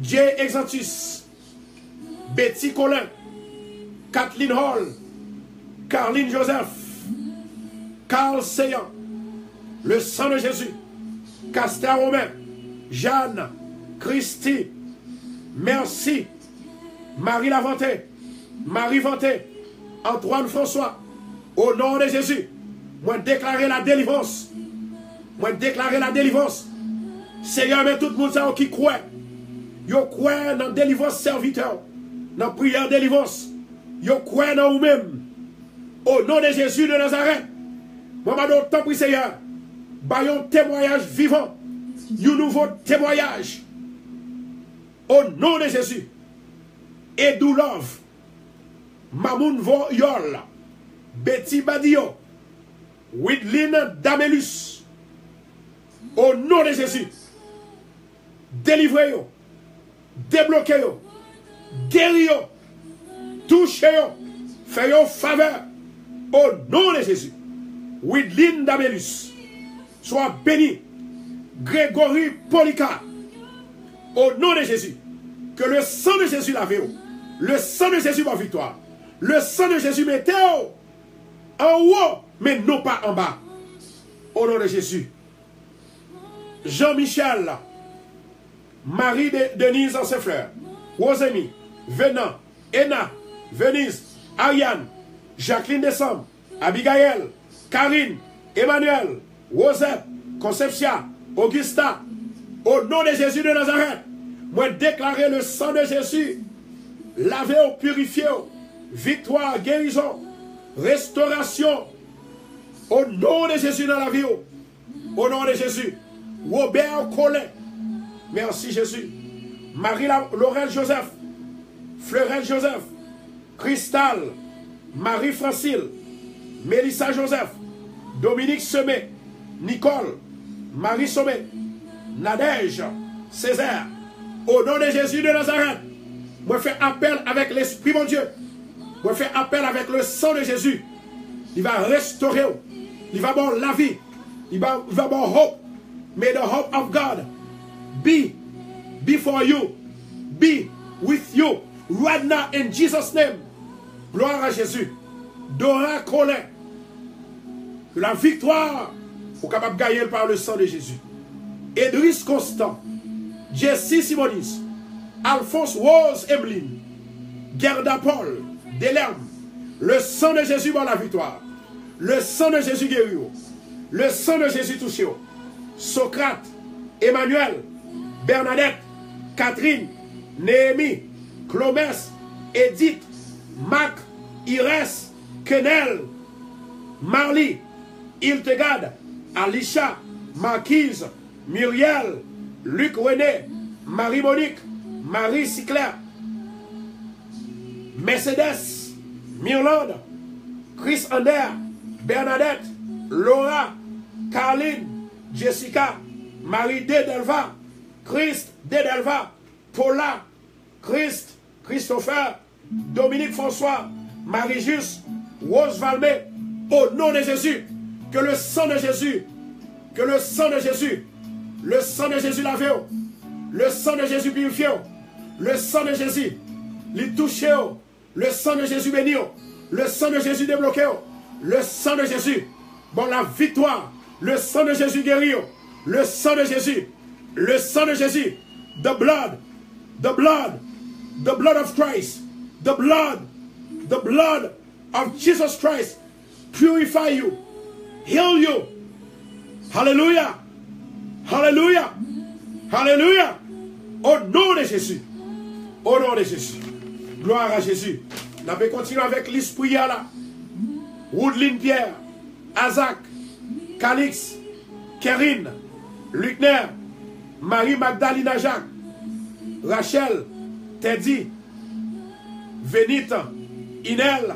Jay Exantus. Betty Colin. Kathleen Hall. Carline Joseph. Carl Seyan, le sang de Jésus, Castor Romain, Jeanne, Christy, merci, Marie Lavanté, Marie Vanté, Antoine François, au nom de Jésus, moi déclarer la délivrance. Moi déclarer la délivrance. Seigneur, mais tout le monde qui croit. Yo croit dans la délivrance serviteur. Dans la prière délivrance. Yo croit dans vous-même. Au nom de Jésus de Nazareth. Moi, je t'en prie, Seigneur. Bayon témoignage vivant. Un nouveau témoignage. Au nom de Jésus. Edou Love. Mamoun Voyol. Betty Badio. Widlin Damelus. Au nom de Jésus. Délivrez-yo. Débloquez-yo. Guéris-yo. Touchez-yo. Fais-yo faveur. Au nom de Jésus. Widlin Damelus. Sois béni. Grégory Polika. Au nom de Jésus. Que le sang de Jésus lave-yo. Le sang de Jésus va victoire. Le sang de Jésus mettez-yo en haut, mais non pas en bas. Au nom de Jésus. Jean-Michel, Marie-Denise Ancefleur, Rosemie, Venant, Ena, Venise, Ariane, Jacqueline Décembre, Abigail, Karine, Emmanuel, Rosette, Concepcia, Augusta, au nom de Jésus de Nazareth, moi déclarer le sang de Jésus, laver, purifier, victoire, guérison, restauration, au nom de Jésus dans la vie, au nom de Jésus. Robert Collet, merci Jésus. Marie-Laurel Joseph, Fleurel Joseph, Cristal, Marie-Francile, Mélissa Joseph, Dominique Semé, Nicole, Marie Sommet, Nadège, Césaire, au nom de Jésus de Nazareth, moi fais appel avec l'Esprit mon Dieu, moi fais appel avec le sang de Jésus, il va restaurer, il va bon la vie, il va bon hope. May the hope of God be before you, be with you right now in Jesus' name. Gloire à Jésus. Dora Colin. La victoire, vous capable de gagner par le sang de Jésus. Edris Constant, Jessie Simonis, Alphonse Rose Emeline, Gerda Paul, Delerme. Le sang de Jésus va la victoire. Le sang de Jésus guérit. Le sang de Jésus touche. Socrate, Emmanuel, Bernadette, Catherine, Néhémie, Clomès, Edith, Mac, Iris, Kenel, Marly, Hiltegard, Alicia, Marquise, Muriel, Luc René, Marie-Monique, Marie Siclair, Mercedes, Mirlande, Chris Ander, Bernadette, Laura, Caroline, Jessica, Marie Delva, Christ Delva, Paula, Christ, Christopher, Dominique François, Marie-Juste, Rose Valmé, au nom de Jésus, que le sang de Jésus, que le sang de Jésus, le sang de Jésus lavé, le sang de Jésus purifié, le sang de Jésus, les touché, le sang de Jésus béni, le sang de Jésus débloqué, le sang de Jésus, bon la victoire, le sang de Jésus guéri, le sang de Jésus, le sang de Jésus, the blood of Christ, the blood of Jesus Christ, purify you, heal you, hallelujah, hallelujah, hallelujah, au nom de Jésus, au nom de Jésus, gloire à Jésus. On va continuer avec l'esprit là, Woodline Pierre, Azak, Calix, Kerine, Lucner, Marie Magdalena Jacques, Rachel, Teddy, Vénite, Inel,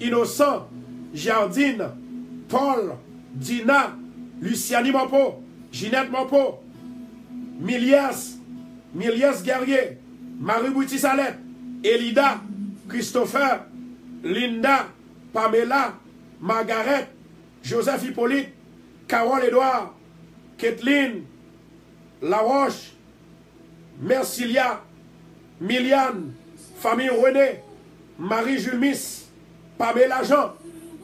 Innocent, Jardine, Paul, Dina, Luciani Mopo, Ginette Mopo, Milias Guerrier, Marie Bouti Salette, Elida, Christopher, Linda, Pamela, Margaret, Joseph Hippolyte, Carole Edouard, Kathleen, Laroche, Mercilia, Miliane, famille René, Marie-Jules Miss, Pamela Jean,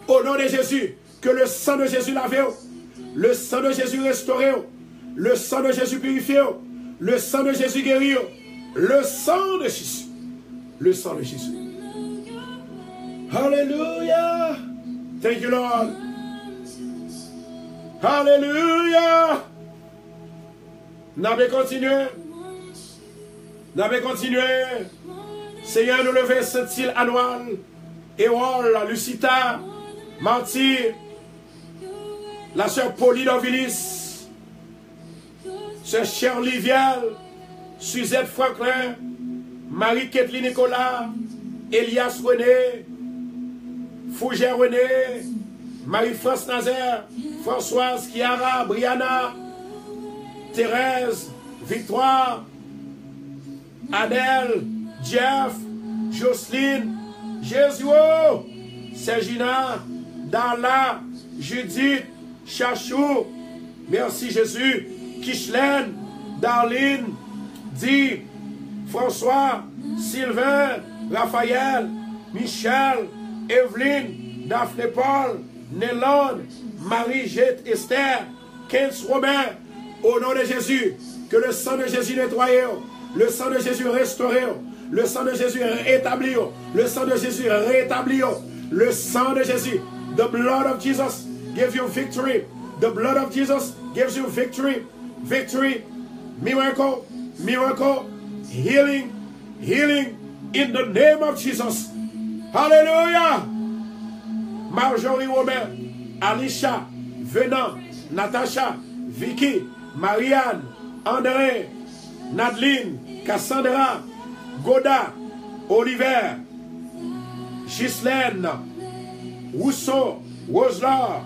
au nom de Jésus, que le sang de Jésus lave, le sang de Jésus restauré, le sang de Jésus purifié, le sang de Jésus guéri, le sang de Jésus, le sang de Jésus. Hallelujah. Thank you, Lord. Hallelujah. N'avez continué. N'avez continué. Seigneur, nous levons Saint-Île, Anouane, Éole, Lucita, Martyr, la sœur Pauline Ovilis, sœur Shirley Vielle, Suzette Franklin, Marie-Kathleen Nicolas, Elias René, Fougère René, Marie-France Nazaire, Françoise Kiara, Brianna, Thérèse, Victoire, Adèle, Jeff, Jocelyne, Jésuo, Sergina, Darla, Judith, Chachou, merci Jésus, Kishlène, Darline, Di, François, Sylvain, Raphaël, Michel, Evelyne, Daphné Paul, Nélone, Marie-Jette Esther, Kens Romain, au nom de Jésus, que le sang de Jésus nettoie, le sang de Jésus restaure, le sang de Jésus rétablit, le sang de Jésus rétablit, le sang de Jésus. The blood of Jesus gives you victory. The blood of Jesus gives you victory. Victory, miracle, miracle, healing, healing in the name of Jesus. Hallelujah. Marjorie Romain, Alicia, Venant, Natasha, Vicky, Marianne, André, Nadeline, Cassandra, Goda, Oliver, Ghislaine, Rousseau, Roselard,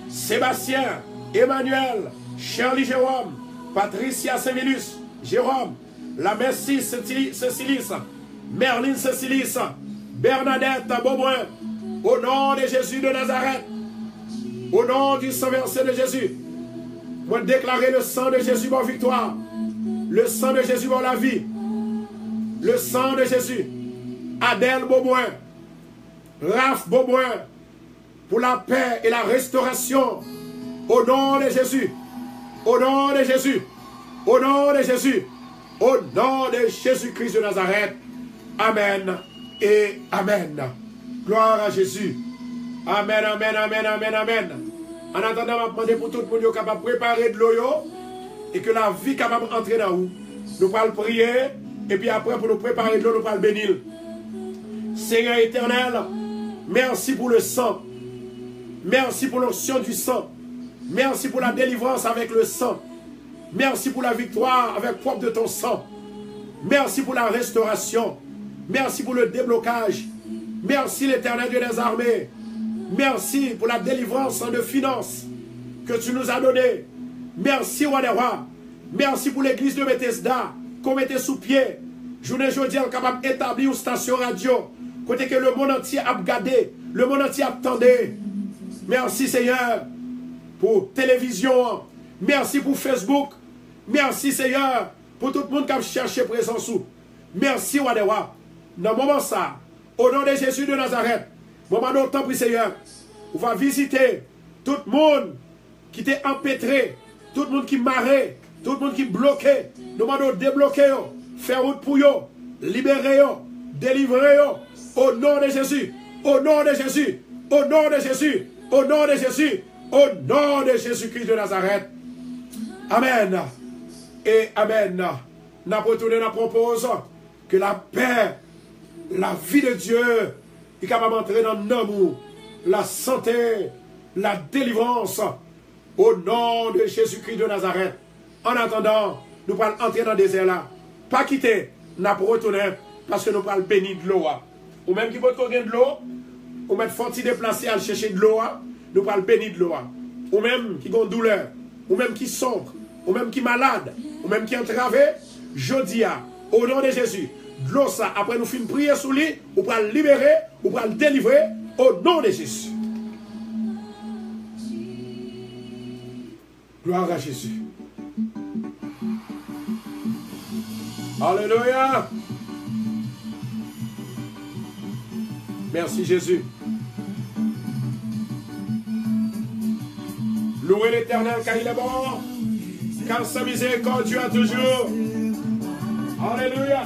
Sébastien, Emmanuel, Shirley Jérôme, Patricia Sévilus, Jérôme, la Messie Cécilis, Merline Cécilis, Bernadette Beaubrun, au nom de Jésus de Nazareth, au nom du sang versé de Jésus, pour déclarer le sang de Jésus pour victoire, le sang de Jésus pour la vie, le sang de Jésus, Adèle Beaubrun, Raph Beaubrun, pour la paix et la restauration, au nom de Jésus, au nom de Jésus, au nom de Jésus, au nom de Jésus-Christ de Nazareth. Amen et Amen. Gloire à Jésus. Amen, Amen, Amen, Amen, Amen. En attendant, je vais demander pour tout le monde capable de préparer de l'eau et que la vie capable d'entrer dans vous. Nous allons prier et puis après pour nous préparer de l'eau, nous allons bénir. Seigneur éternel, merci pour le sang. Merci pour l'onction du sang. Merci pour la délivrance avec le sang. Merci pour la victoire avec propre de ton sang. Merci pour la restauration. Merci pour le déblocage. Merci l'Éternel Dieu des armées. Merci pour la délivrance de finances que tu nous as donnée. Merci, roi des rois. Merci pour l'église de Bethesda qu'on mettait sous pied. Journée aujourd'hui, capable d'établir une station radio. Côté que le monde entier a regardé, le monde entier attendait. Merci Seigneur pour télévision. Merci pour Facebook. Merci Seigneur pour tout le monde qui a cherché présence. Merci roi des rois. Dans le moment ça, au nom de Jésus de Nazareth, moment d'autant pour Seigneur, on va visiter tout le monde qui était empêtré, tout le monde qui marrait, tout le monde qui bloquait. Nous demandons de débloquer, faire route pour eux, libérer, délivrer, au nom de Jésus, au nom de Jésus, au nom de Jésus, au nom de Jésus, au nom de Jésus-Christ de Nazareth. Amen. Et Amen. Nous retournons, nous proposons que la paix, la vie de Dieu est capable d'entrer dans l'amour, la santé, la délivrance, au nom de Jésus-Christ de Nazareth. En attendant, nous allons entrer dans le désert là. Pas quitter, nous allons retourner parce que nous allons bénir de l'eau. Ou même qui peut gagner de l'eau, ou même faut-il déplacer à chercher de l'eau, nous allons bénir de l'eau. Ou même qui ont douleur, ou même qui sombre, ou même qui malade, ou même qui entravé, jeudi, au nom de Jésus, de l'eau ça, après nous finissons prier sous lui, ou pour le libérer, ou pour le délivrer, au nom de Jésus. Gloire à Jésus. Alléluia. Merci Jésus. Louez l'Éternel car il est bon, car sa miséricorde dure toujours. Alléluia.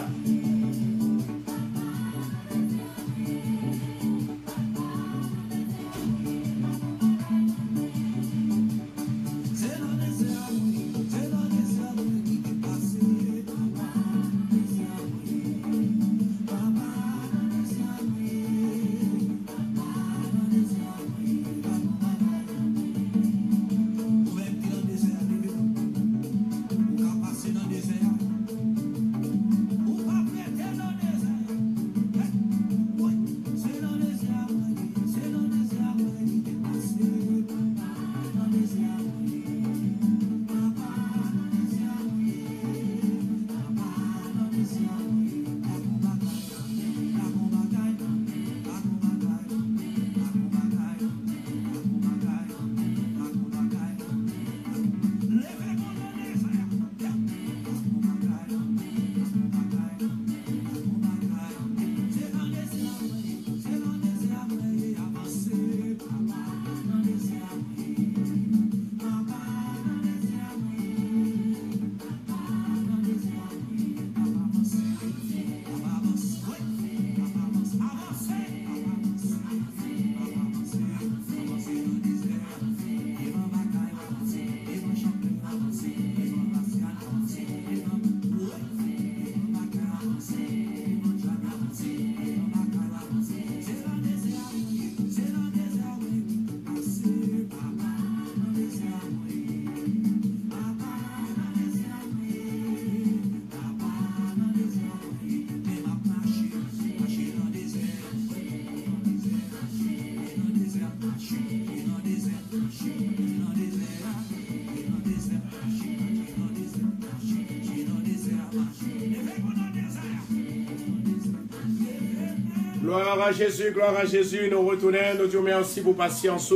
à Jésus, gloire à Jésus. Nous retournons, nous disons merci pour patience.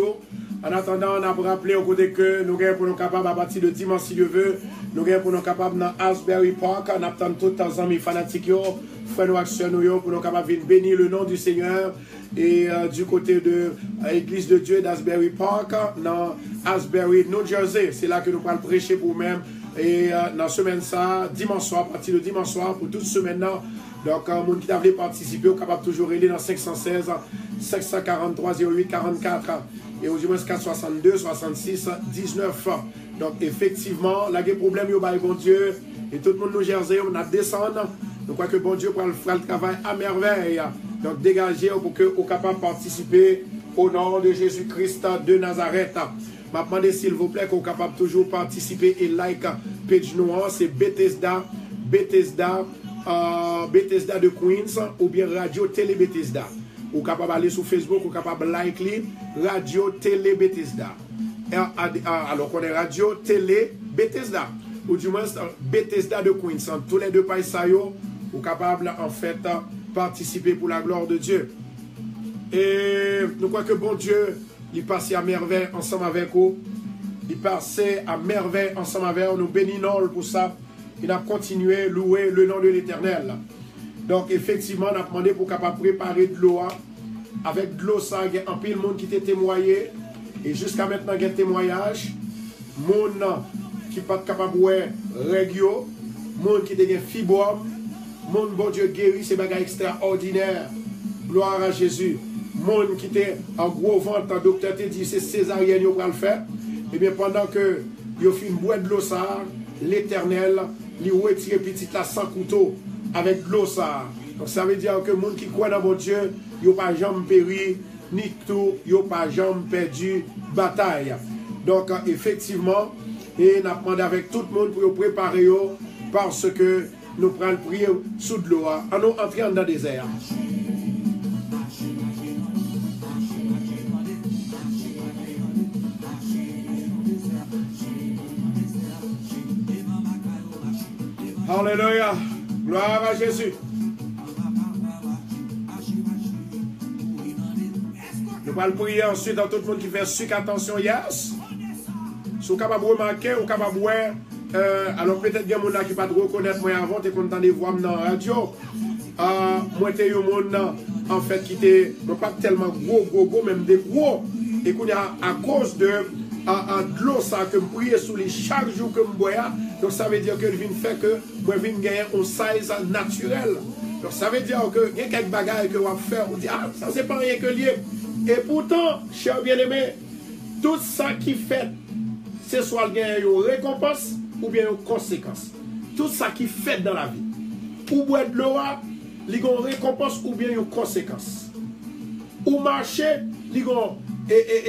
En attendant, on a rappelé au côté que nous sommes pour nous capables, à partir de dimanche, si Dieu veut, nous sommes pour nous capables dans Asbury Park. On attend tout le temps, amis fanatiques, frères nous actions, pour nous capables de bénir le nom du Seigneur. Et du côté de l'église de Dieu d'Asbury Park, dans Asbury, New Jersey, c'est là que nous allons prêcher pour nous-mêmes. Et dans la semaine, ça, dimanche soir, à partir de dimanche soir, pour toute semaine, donc, les gens qui avaient participé, sont capables toujours aller dans 516, 543, 08, 44, et au moins 462, 66, 19. Donc, effectivement, là, il y a des problèmes, bon Dieu, et tout le monde nous Jersey, on a descendu. Nous croyons que bon Dieu pour faire le travail à merveille. Donc, dégagez pour que vous capable de participer au nom de Jésus-Christ de Nazareth. Je demande s'il vous plaît qu'on soit capable toujours participer et like page noire, c'est Bethesda de Queens ou bien Radio Télé Bethesda. Ou capable d'aller sur Facebook, ou capable de liker Radio Télé Bethesda. Alors qu'on est Radio Télé Bethesda. Ou du moins Bethesda de Queens. Tous les deux pays ou capable en fait participer pour la gloire de Dieu. Et nous croyons que bon Dieu, il passe à merveille ensemble avec vous. Il passe à merveille ensemble avec vous. Nous bénissons pour ça. Il a continué à louer le nom de l'Éternel. Donc, effectivement, on a demandé pour capable préparer de l'eau. Avec de l'eau, ça, il y a un pile de monde qui t'a témoigné. Et jusqu'à maintenant, il y a un témoignage. Monde qui n'est pas capable de régio. Monde qui a fibrome. Monde, bon Dieu, guéri, c'est un extraordinaire. Gloire à Jésus. Monde qui était en gros ventre, le docteur t'a dit c'est césarienne, il va le faire. Et bien, pendant que il fait une boîte de l'eau, l'Éternel, il retire petit là sans couteau avec de l'eau. Donc ça veut dire que les gens qui croient dans mon Dieu, ils n'ont pas jamais péri, ni tout, ils n'ont pas jamais perdu bataille. Donc effectivement, et nous demandé avec tout le monde pour préparer parce que nous prenons prier sous de l'eau. En nous entrant dans le désert. Alléluia. Gloire à Jésus. Nous allons prier ensuite dans tout le monde qui fait sucre. Attention, yes. Si vous êtes capable de remarquer, ou capable de voir, alors peut-être qu'il y a des gens qui ne peuvent pas reconnaître moi avant, tu es content de voir dans la radio. Moi, je suis un monde en fait qui était pas tellement gros, même des gros. Et qu'on a à cause de l'eau ça que je prie sous les chaque jour que je bois. Donc ça veut dire que je viens faire que je viens gagner un size naturel. Donc ça veut dire que il y a quelques bagages que je vais faire. On dit, ah, ça c'est pas rien que lié. Et pourtant, cher bien-aimé, tout ça qui fait, c'est soit une récompense ou bien une conséquence. Tout ça qui fait dans la vie. Ou boire de l'eau, il y a une récompense ou bien une conséquence. Ou marcher,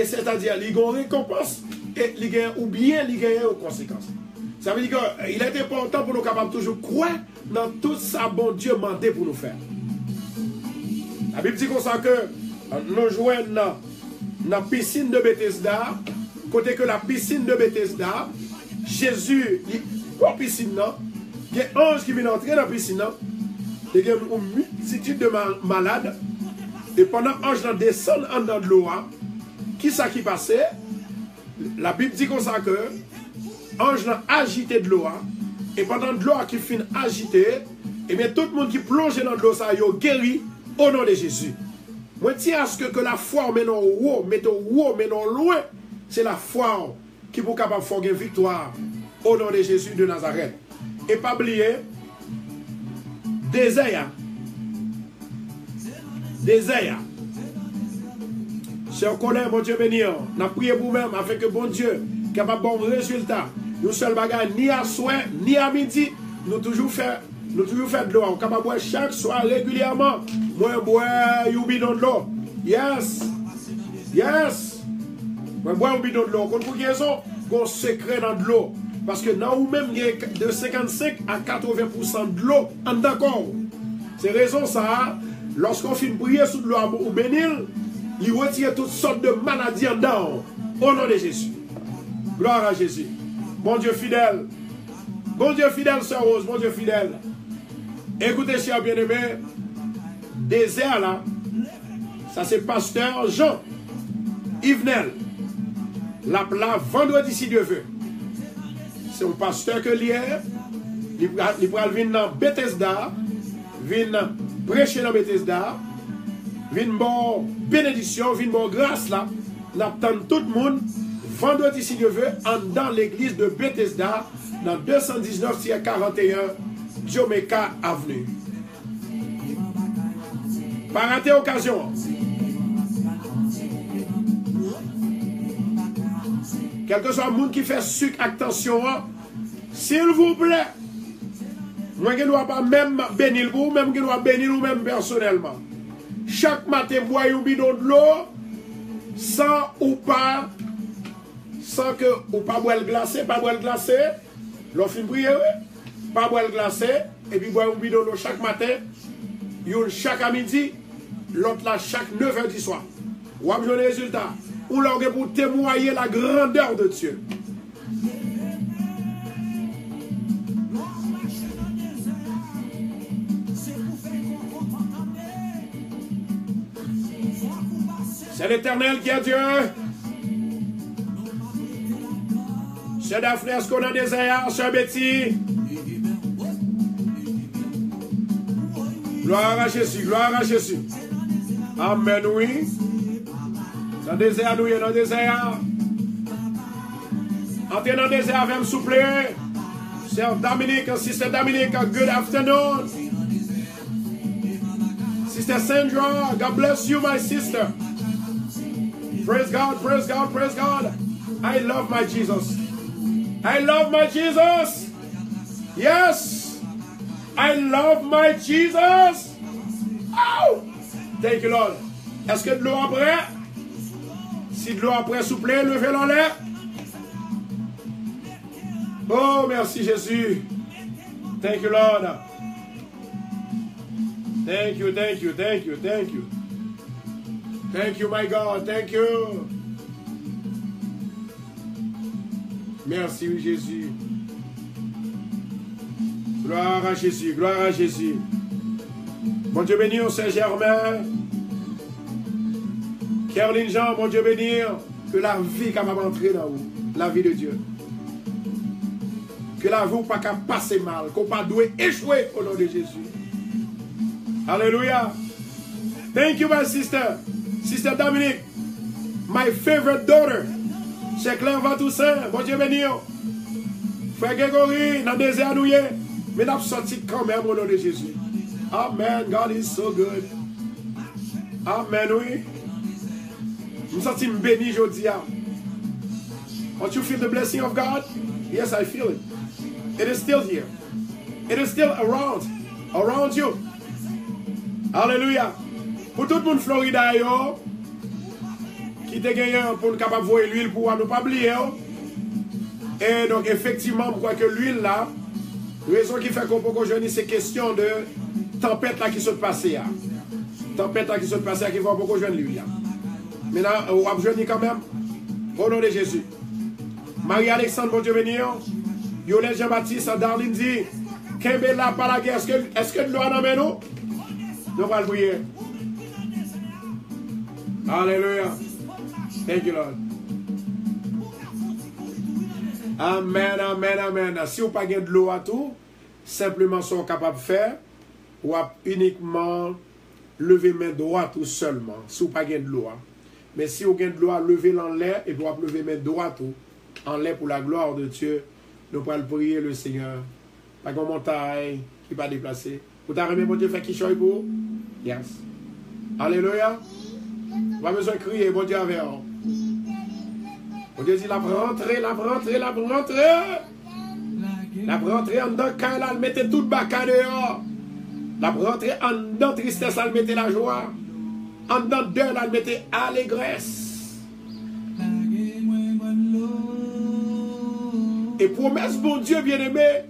c'est-à-dire il y a une récompense ou bien il y a une conséquence. Ça veut dire qu'il est important pour nous capables toujours croire dans tout ça bon Dieu mandé pour nous faire. La Bible dit comme ça que nous jouons dans la piscine de Bethesda, côté que la piscine de Bethesda, Jésus, dans la piscine, il y a un ange qui vient entrer dans la piscine, il y a une multitude de malades, et pendant que l'ange descend en dedans de l'eau, qui ça qui passait? La Bible dit comme ça que l'ange a agité de l'eau, et pendant que l'eau qui finit agité, et bien tout le monde qui plonge dans l'eau, ça a guéri au nom de Jésus. Moi, tiens à ce que la foi mène au haut, mène loin, c'est la foi qui est capable de faire une victoire au nom de Jésus de Nazareth. Et pas oublier, désert. Si on connaît, bon Dieu béni, on a prié pour nous-mêmes afin que bon Dieu capable de bon résultat. Nous seul bagage ni à soir, ni à midi, nous toujours fait de l'eau. On est capable de boire chaque soir régulièrement. Moi, boire un bidon de l'eau. Yes. Moi, boire un bidon de l'eau. Quand vous avez un secret dans de l'eau. Parce que dans vous-même, il y a de 55 à 80% de l'eau en d'accord. C'est raison ça. Lorsqu'on finit de prier sous de l'eau ou bénir, il retire toutes sortes de maladies en dedans. Au nom de Jésus. Gloire à Jésus. Bon Dieu fidèle. Bon Dieu fidèle, Sœur Rose. Bon Dieu fidèle. Écoutez, chers bien-aimés, désert là, Ça c'est pasteur Jean Yvenel. La vendredi si Dieu veut. C'est un pasteur que l'hier, il va venir dans Bethesda, venir prêcher dans Bethesda, venir bon bénédiction, venir bon grâce là. N'attend tout le monde vendredi si Dieu veut dans l'église de Bethesda dans 219-41 Jamaica Avenue. Pas rater occasion. Quel que soit le monde qui fait sucre, attention, s'il vous plaît, moi je ne dois pas même bénir vous, même je dois bénir vous même personnellement. Chaque matin, boire un bidon de l'eau, sans ou pas, sans que ou pas boire le glacé, l'on finit prier, pas boire le glacé, et puis boire un bidon de l'eau chaque matin, une chaque à midi, l'autre là chaque 9h du soir. Ou avez le résultat. Ou là pour témoigner la grandeur de Dieu. C'est l'Éternel qui est Dieu. C'est Daphné, est-ce qu'on a des airs, c'est Betty. Gloire à Jésus, gloire à Jésus. Amen, oui. Dans le désert, nous sommes dans le désert. Entrez dans le désert avec s'il vous plaît. Sœur Dominique, Sister Dominique, good afternoon. Sister Sandra, God bless you, my sister. Praise God, praise God, praise God. I love my Jesus. I love my Jesus. Yes. I love my Jesus. Oh. Thank you, Lord. Est-ce que de l'eau après? Si de l'eau après, s'il vous plaît, levez-la en l'air. Oh, merci Jésus. Thank you, Lord. Thank you, thank you, thank you, thank you. Thank you, my God, thank you. Merci, Jésus. Gloire à Jésus, gloire à Jésus. Mon Dieu béni, Saint-Germain. Caroline Jean, mon Dieu bénir, que la vie capable d'entrer dans vous, la vie de Dieu. Que la vie pas capable passer mal, qu'on pas doit échouer au nom de Jésus. Alléluia. Thank you, my sister. Sister Dominique, my favorite daughter. C'est Claire Vatoussaint, mon Dieu bénir. Frère Grégory, dans le désert nous y est, mais nous avons sorti quand même au nom de Jésus. Amen, God is so good. Amen, oui. Je me sens béni aujourd'hui. Don't you feel the blessing of God? Yes, I feel it. It is still here. It is still around you. Hallelujah. Pour tout le monde Florida, qui te gagné pour nous capable de voir l'huile pour nous pas oublier. Et donc, effectivement, je crois que l'huile là, la raison qui fait qu'on peut aujourd'hui, c'est question de tempête là qui se passe. Tempête là qui se passe, qui va beaucoup aujourd'hui l'huile. Maintenant, on va jeûner quand même. Au nom de Jésus. Marie-Alexandre, bon Dieu béni. Yolène Jean-Baptiste, Darlene dit, Kembela par la guerre, est-ce que nous allons nous? Nous allons le prier. Alléluia. Thank you, Lord. Amen, amen, amen. Si vous n'avez pas de l'eau à tout, simplement sont capables de faire, ou uniquement lever main droite ou seulement, si vous n'avez pas de l'eau. Mais si vous avez de l'eau à lever en l'air, et vous lever main droite en l'air pour la gloire de Dieu, nous pourrons prier le Seigneur. Pas de montagne qui va déplacer. Vous avez remis mon Dieu fait qui choisit pour? Yes. Alléluia. Pas besoin de crier, mon Dieu avec vous. Mon Dieu dit, la rentrée. La rentrée en dedans, quand elle mettait tout le bac dehors. La rentrée en dedans, tristesse, elle mettait la joie. En dedans, dehors, elle mettait allégresse. Et promesse, bon Dieu bien-aimé,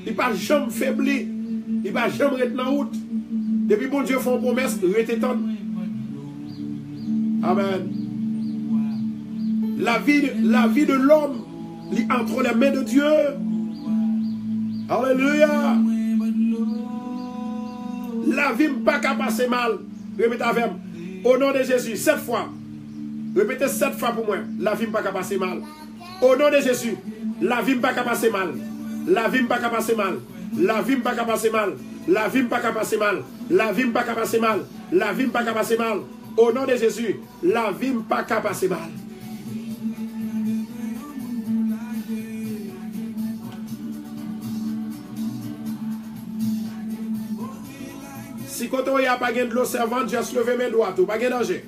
il ne va jamais faiblir. Il ne va jamais être en route. Depuis bon Dieu fait une promesse, restez tendre. Amen. La vie de l'homme est entre les mains de Dieu. Alléluia. La vie n'est pas qu'à passer mal. Répétez avec moi. Au nom de Jésus, 7 fois. Répétez 7 fois pour moi. La vie ne va pas passer mal. Au nom de Jésus, la vie ne va pas passer mal. La vie ne va pas passer mal. La vie ne va pas passer mal. La vie ne va pas passer mal. La vie ne va pas passer mal. La vie ne va pas passer mal. Au nom de Jésus, la vie ne va pas passer mal. Si quand il n'y a pas de l'eau servante, j'ai levé mes doigts, tout, pas de danger.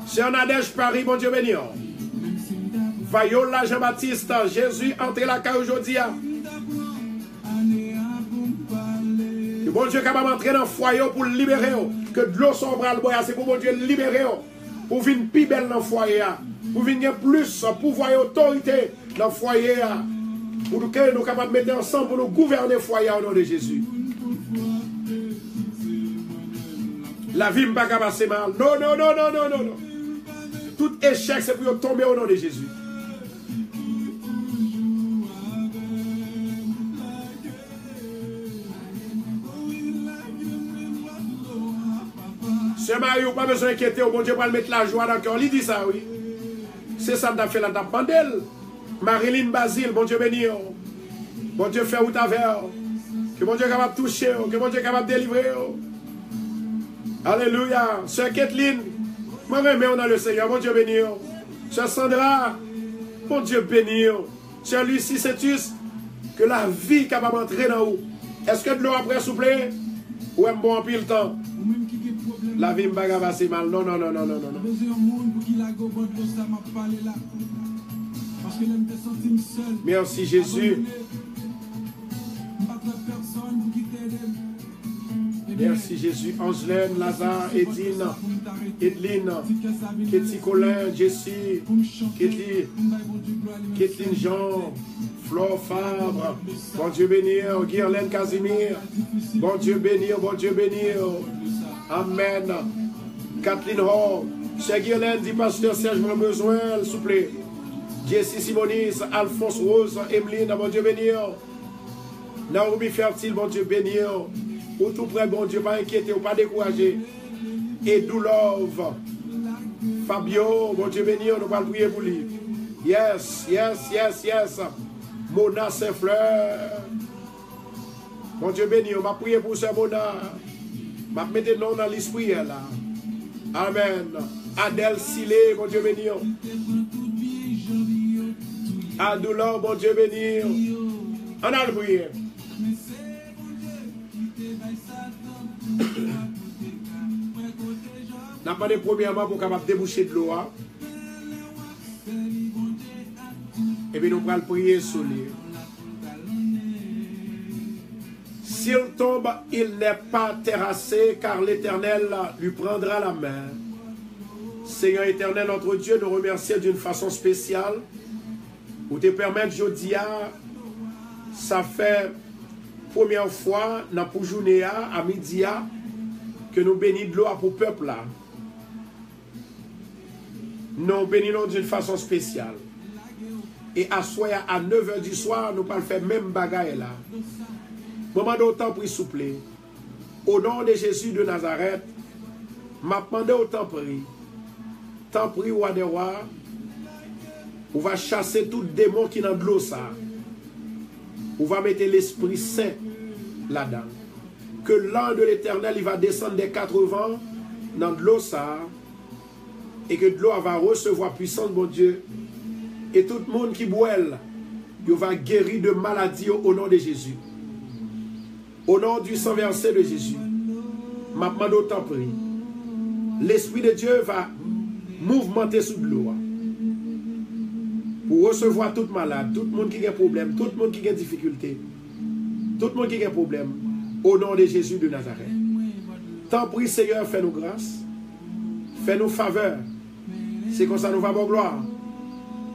C'est un adèche Paris, bon Dieu béni. Vayola Jean-Baptiste, Jésus entre la caille aujourd'hui. Que bon Dieu capable d'entrer dans le foyer pour le libérer. Que de l'eau sombre à le boire, c'est pour bon Dieu le libérer. Pour venir plus belle dans le foyer. Pour venir plus pouvoir et autorité dans le foyer. Pour que nous capables de mettre ensemble pour nous gouverner le foyer au nom de Jésus. La vie ne va pas passer mal. Non, non, non, non, non, non, non. Tout échec, c'est pour tomber au nom de Jésus. Sœur Marie, vous n'avez pas besoin d'inquiéter. Bon Dieu va mettre la joie dans le cœur. Il dit ça, oui. C'est ça que tu as fait la table bandelle. Marilyn Basile, bon Dieu béni. Bon Dieu fait où ta verre. Que bon Dieu est capable de toucher. Que bon Dieu est capable de délivrer. Alléluia. Sœur Kathleen, moi même on a le Seigneur, bon Dieu béni. Sœur Sandra, bon Dieu béni. Sœur Lucie Cetus, que la vie capable d'entrer dans vous. Est-ce que de l'eau après souple ou est bon en pile temps? La vie ne va pas passer mal. Non, non, non, non, non, non. Merci Jésus. Merci Jésus. Angelaine, Lazare, Edine, Edline, Ketty Colin, Jessie, Ketline Jean, Flore Fabre, bon Dieu bénir, Guirlaine Casimir, bon Dieu bénir, bon Dieu bénir. Amen. Kathleen Hall, Cheikh Guirlaine, dit pasteur Serge, mon besoin, s'il vous plaît. Jessie Simonis, Alphonse Rose, Emeline, bon Dieu bénir. Naomi Fertile, bon Dieu bénir. Ou tout près, bon Dieu, pas inquiéter ou pas décourager. Et Doulove, Fabio, bon Dieu béni, nous allons prier pour lui. Yes, yes, yes, yes. Mona Saint-Fleur. Bon Dieu béni, on va prier pour ce Mona. On va mettre le nom dans l'esprit là. Amen. Adèle Silé, bon Dieu béni. Adoulove, bon Dieu béni. On a le prier. N'a pas de premièrement pour capable déboucher de l'eau. Et puis nous allons prier sur lui. S'il tombe, il n'est pas terrassé, car l'Éternel lui prendra la main. Seigneur éternel, notre Dieu, nous remercions d'une façon spéciale pour te permettre, Jodia, ça fait première fois dans la journée à midi que nous bénissons de l'eau pour le peuple là. Nous bénissons d'une façon spéciale. Et à soir à 9h du soir, nous allons faire même bagaille là. Moment d'autant pour souple. Au nom de Jésus de Nazareth, m'a demandé au temps pris. Tant pris roi des rois. On va chasser tout démon qui est dans de l'eau ça. On va mettre l'Esprit Saint là-dedans. Que l'an de l'Éternel, il va descendre des 4 vents dans de l'eau ça. Et que de l'eau va recevoir puissance, mon Dieu. Et tout le monde qui boit, il va guérir de maladies au nom de Jésus. Au nom du sang versé de Jésus. Ma demande au temps pris. L'Esprit de Dieu va mouvementer sous de l'eau. Pour recevoir tout malade, tout le monde qui a problème, tout le monde qui a difficulté, tout le monde qui a problème. Au nom de Jésus de Nazareth. Tant pris, Seigneur, fais-nous grâce. Fais-nous faveur. C'est comme ça nous va avoir gloire.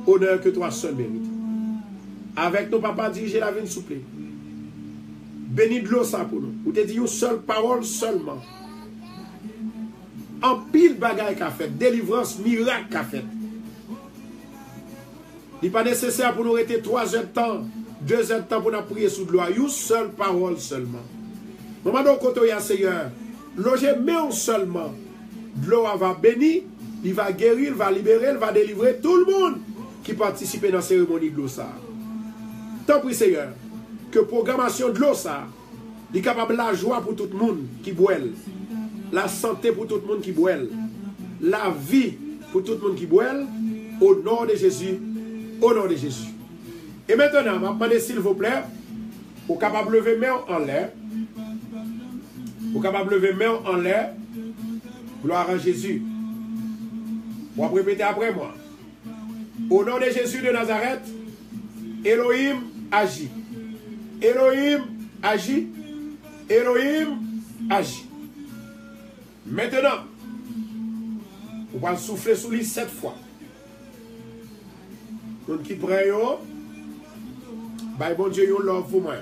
Honneur que toi seul mérites. Avec nos papas, dirigez la vie, s'il vous plaît. Bénis de l'eau ça pour nous. Ou te dit une seule parole seulement. En pile bagaille qu'a fait. Délivrance, miracle qu'a fait. Il n'est pas nécessaire pour nous rester 3 heures de temps, 2 heures de temps pour nous prier sous de l'eau. Une seule parole seulement. Moment donc, quand il y a Seigneur, loger mais seulement. De l'eau va bénir, il va guérir, il va libérer, il va délivrer tout le monde qui participe dans la cérémonie de l'eau ça. Tant pis Seigneur, que programmation de l'eau ça, il est capable la joie pour tout le monde qui boit, la santé pour tout le monde qui boit, la vie pour tout le monde qui boit, au nom de Jésus, au nom de Jésus. Et maintenant, je vais demander s'il vous plaît, vous capable de lever main en l'air, vous capable de lever main en l'air, gloire à Jésus. Vous répéter après moi. Au nom de Jésus de Nazareth, Elohim agit. Elohim agit. Elohim agit. Maintenant, vous allez souffler sous lui 7 fois. Donc qui prie, bon Dieu, you love pour moi.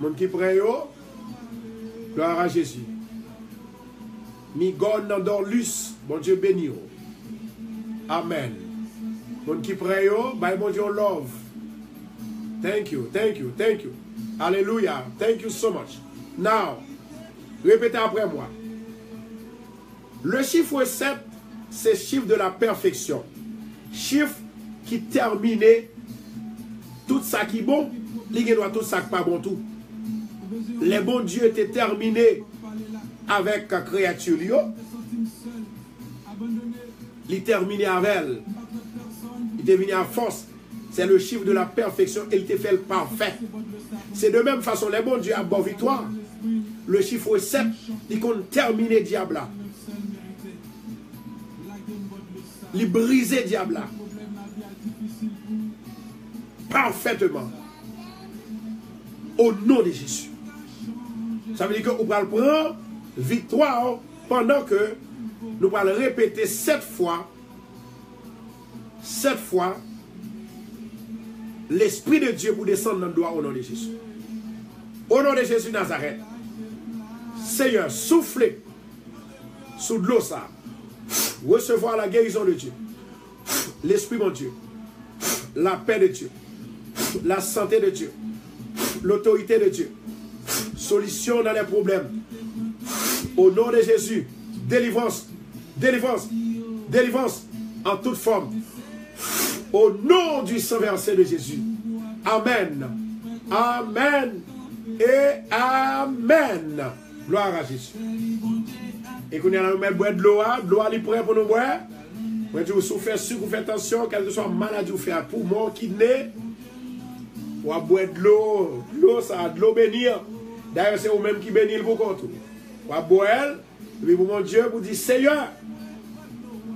Mon qui prie, gloire à Jésus. Mi God n'endort lus, bon Dieu béni. Amen. Mon qui prie, bon Dieu love. Thank you, thank you, thank you. Alléluia. Thank you so much. Now, répétez après moi. Le chiffre 7, c'est le chiffre de la perfection. Chiffre qui termine tout ça qui est bon, il doit tout ça qui pas bon tout. Les bons dieux étaient terminés avec la créature. Il terminé avec elle. Il est venu à force. C'est le chiffre de la perfection et il te fait le parfait. C'est de même façon, les bons dieux à bonne victoire. Le chiffre 7, il compte terminer diable. Il briser diable. Parfaitement. Au nom de Jésus. Ça veut dire que vous allez prendre victoire pendant que nous allons répéter 7 fois l'Esprit de Dieu pour descendre dans le doigt au nom de Jésus. Au nom de Jésus Nazareth. Seigneur, soufflez sous de l'eau ça. Recevoir la guérison de Dieu. L'Esprit mon Dieu. La paix de Dieu. La santé de Dieu. L'autorité de Dieu. Solution dans les problèmes. Au nom de Jésus. Délivrance. Délivrance. Délivrance en toute forme. Au nom du sang versé de Jésus. Amen. Amen. Et Amen. Gloire à Jésus. Et qu'on y a boire de l'eau, elle est prête pour nous boire. Moi, je vous faites sucre, vous faites attention, quelle que soit maladie, vous faites poumon, kidney. Ou à boire de l'eau. L'eau, ça, de l'eau bénir. D'ailleurs, c'est vous-même qui bénissez pour compte. Ou à boire, et puis mon Dieu, vous dites, Seigneur,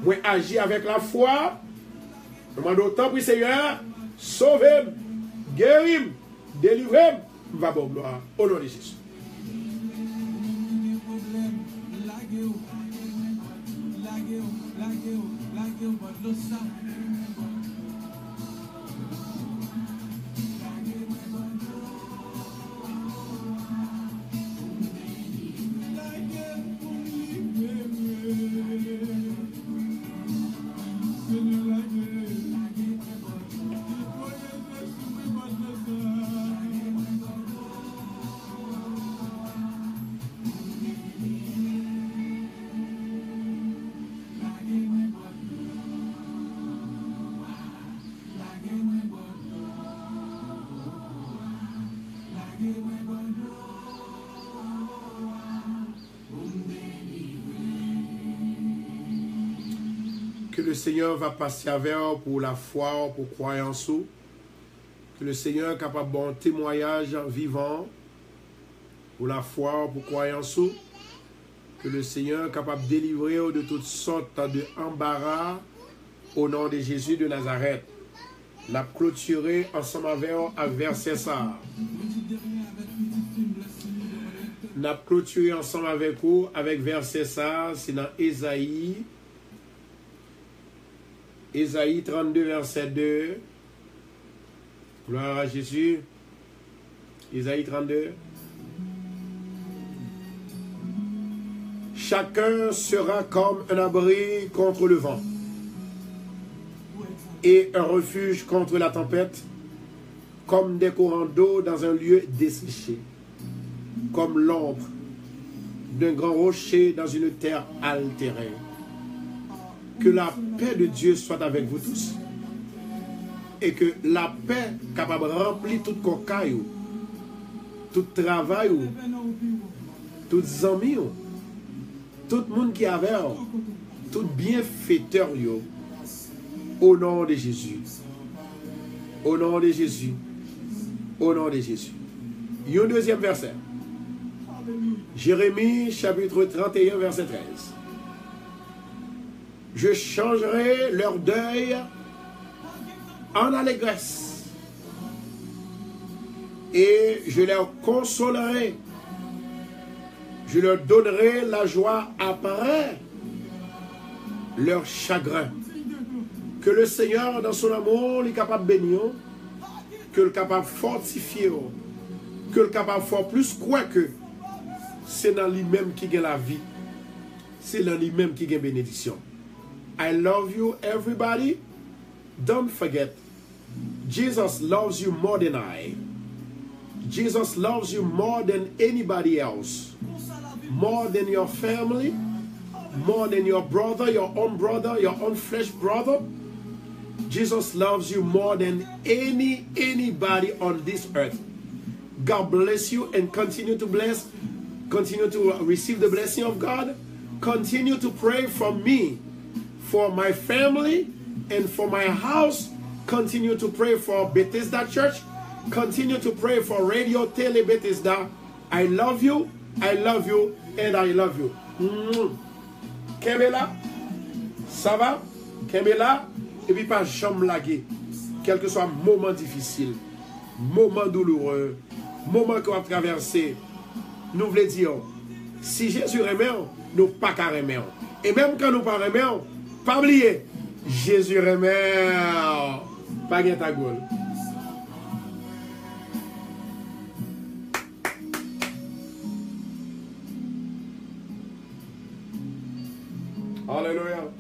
moi, agis avec la foi. Demande autant pour Seigneur, sauvez-moi, guéris-moi, délivrez-moi. Va bon gloire. Au nom de Jésus. Que le Seigneur va passer avec pour la foi, pour croyance. Que le Seigneur est capable de bon témoignage vivant pour la foi, pour croyance. Que le Seigneur est capable de délivrer de toutes sortes de embarras au nom de Jésus de Nazareth. La clôturer ensemble avec verset ça. La clôturer ensemble avec vous avec verset ça. C'est dans Ésaïe. Ésaïe 32, verset 2. Gloire à Jésus. Ésaïe 32. Chacun sera comme un abri contre le vent et un refuge contre la tempête, comme des courants d'eau dans un lieu desséché, comme l'ombre d'un grand rocher dans une terre altérée. Que la paix de Dieu soit avec vous tous. Et que la paix capable de remplir tout cocaille, tout travail, tout amis, tout le monde qui avait, tout bienfaiteur, au nom de Jésus. Au nom de Jésus. Au nom de Jésus. Il y a un deuxième verset. Jérémie chapitre 31 verset 13. Je changerai leur deuil en allégresse et je leur consolerai. Je leur donnerai la joie après leur chagrin. Que le Seigneur, dans son amour, est capable de bénir, que le capable de fortifier, que le capable de faire plus quoi que c'est dans lui-même qui gagne la vie. C'est dans lui-même qui gagne bénédiction. I love you, everybody. Don't forget, Jesus loves you more than I. Jesus loves you more than anybody else. More than your family, more than your brother, your own flesh brother. Jesus loves you more than anybody on this earth. God bless you and continue to bless. Continue to receive the blessing of God. Continue to pray for me, for my family, and for my house. Continue to pray for Bethesda Church. Continue to pray for Radio Tele Bethesda. I love you, and I love you. Kembela, ça va? Kembela, et puis pas jamais laguer. Quel que soit moment difficile, moment douloureux, moment qu'on va traverser, nous voulons dire, si Jésus remet, nous pas qu'à remettre. Et même quand nous pas remettre, pas oublier, Jésus remet, pas gain ta gueule. Alléluia.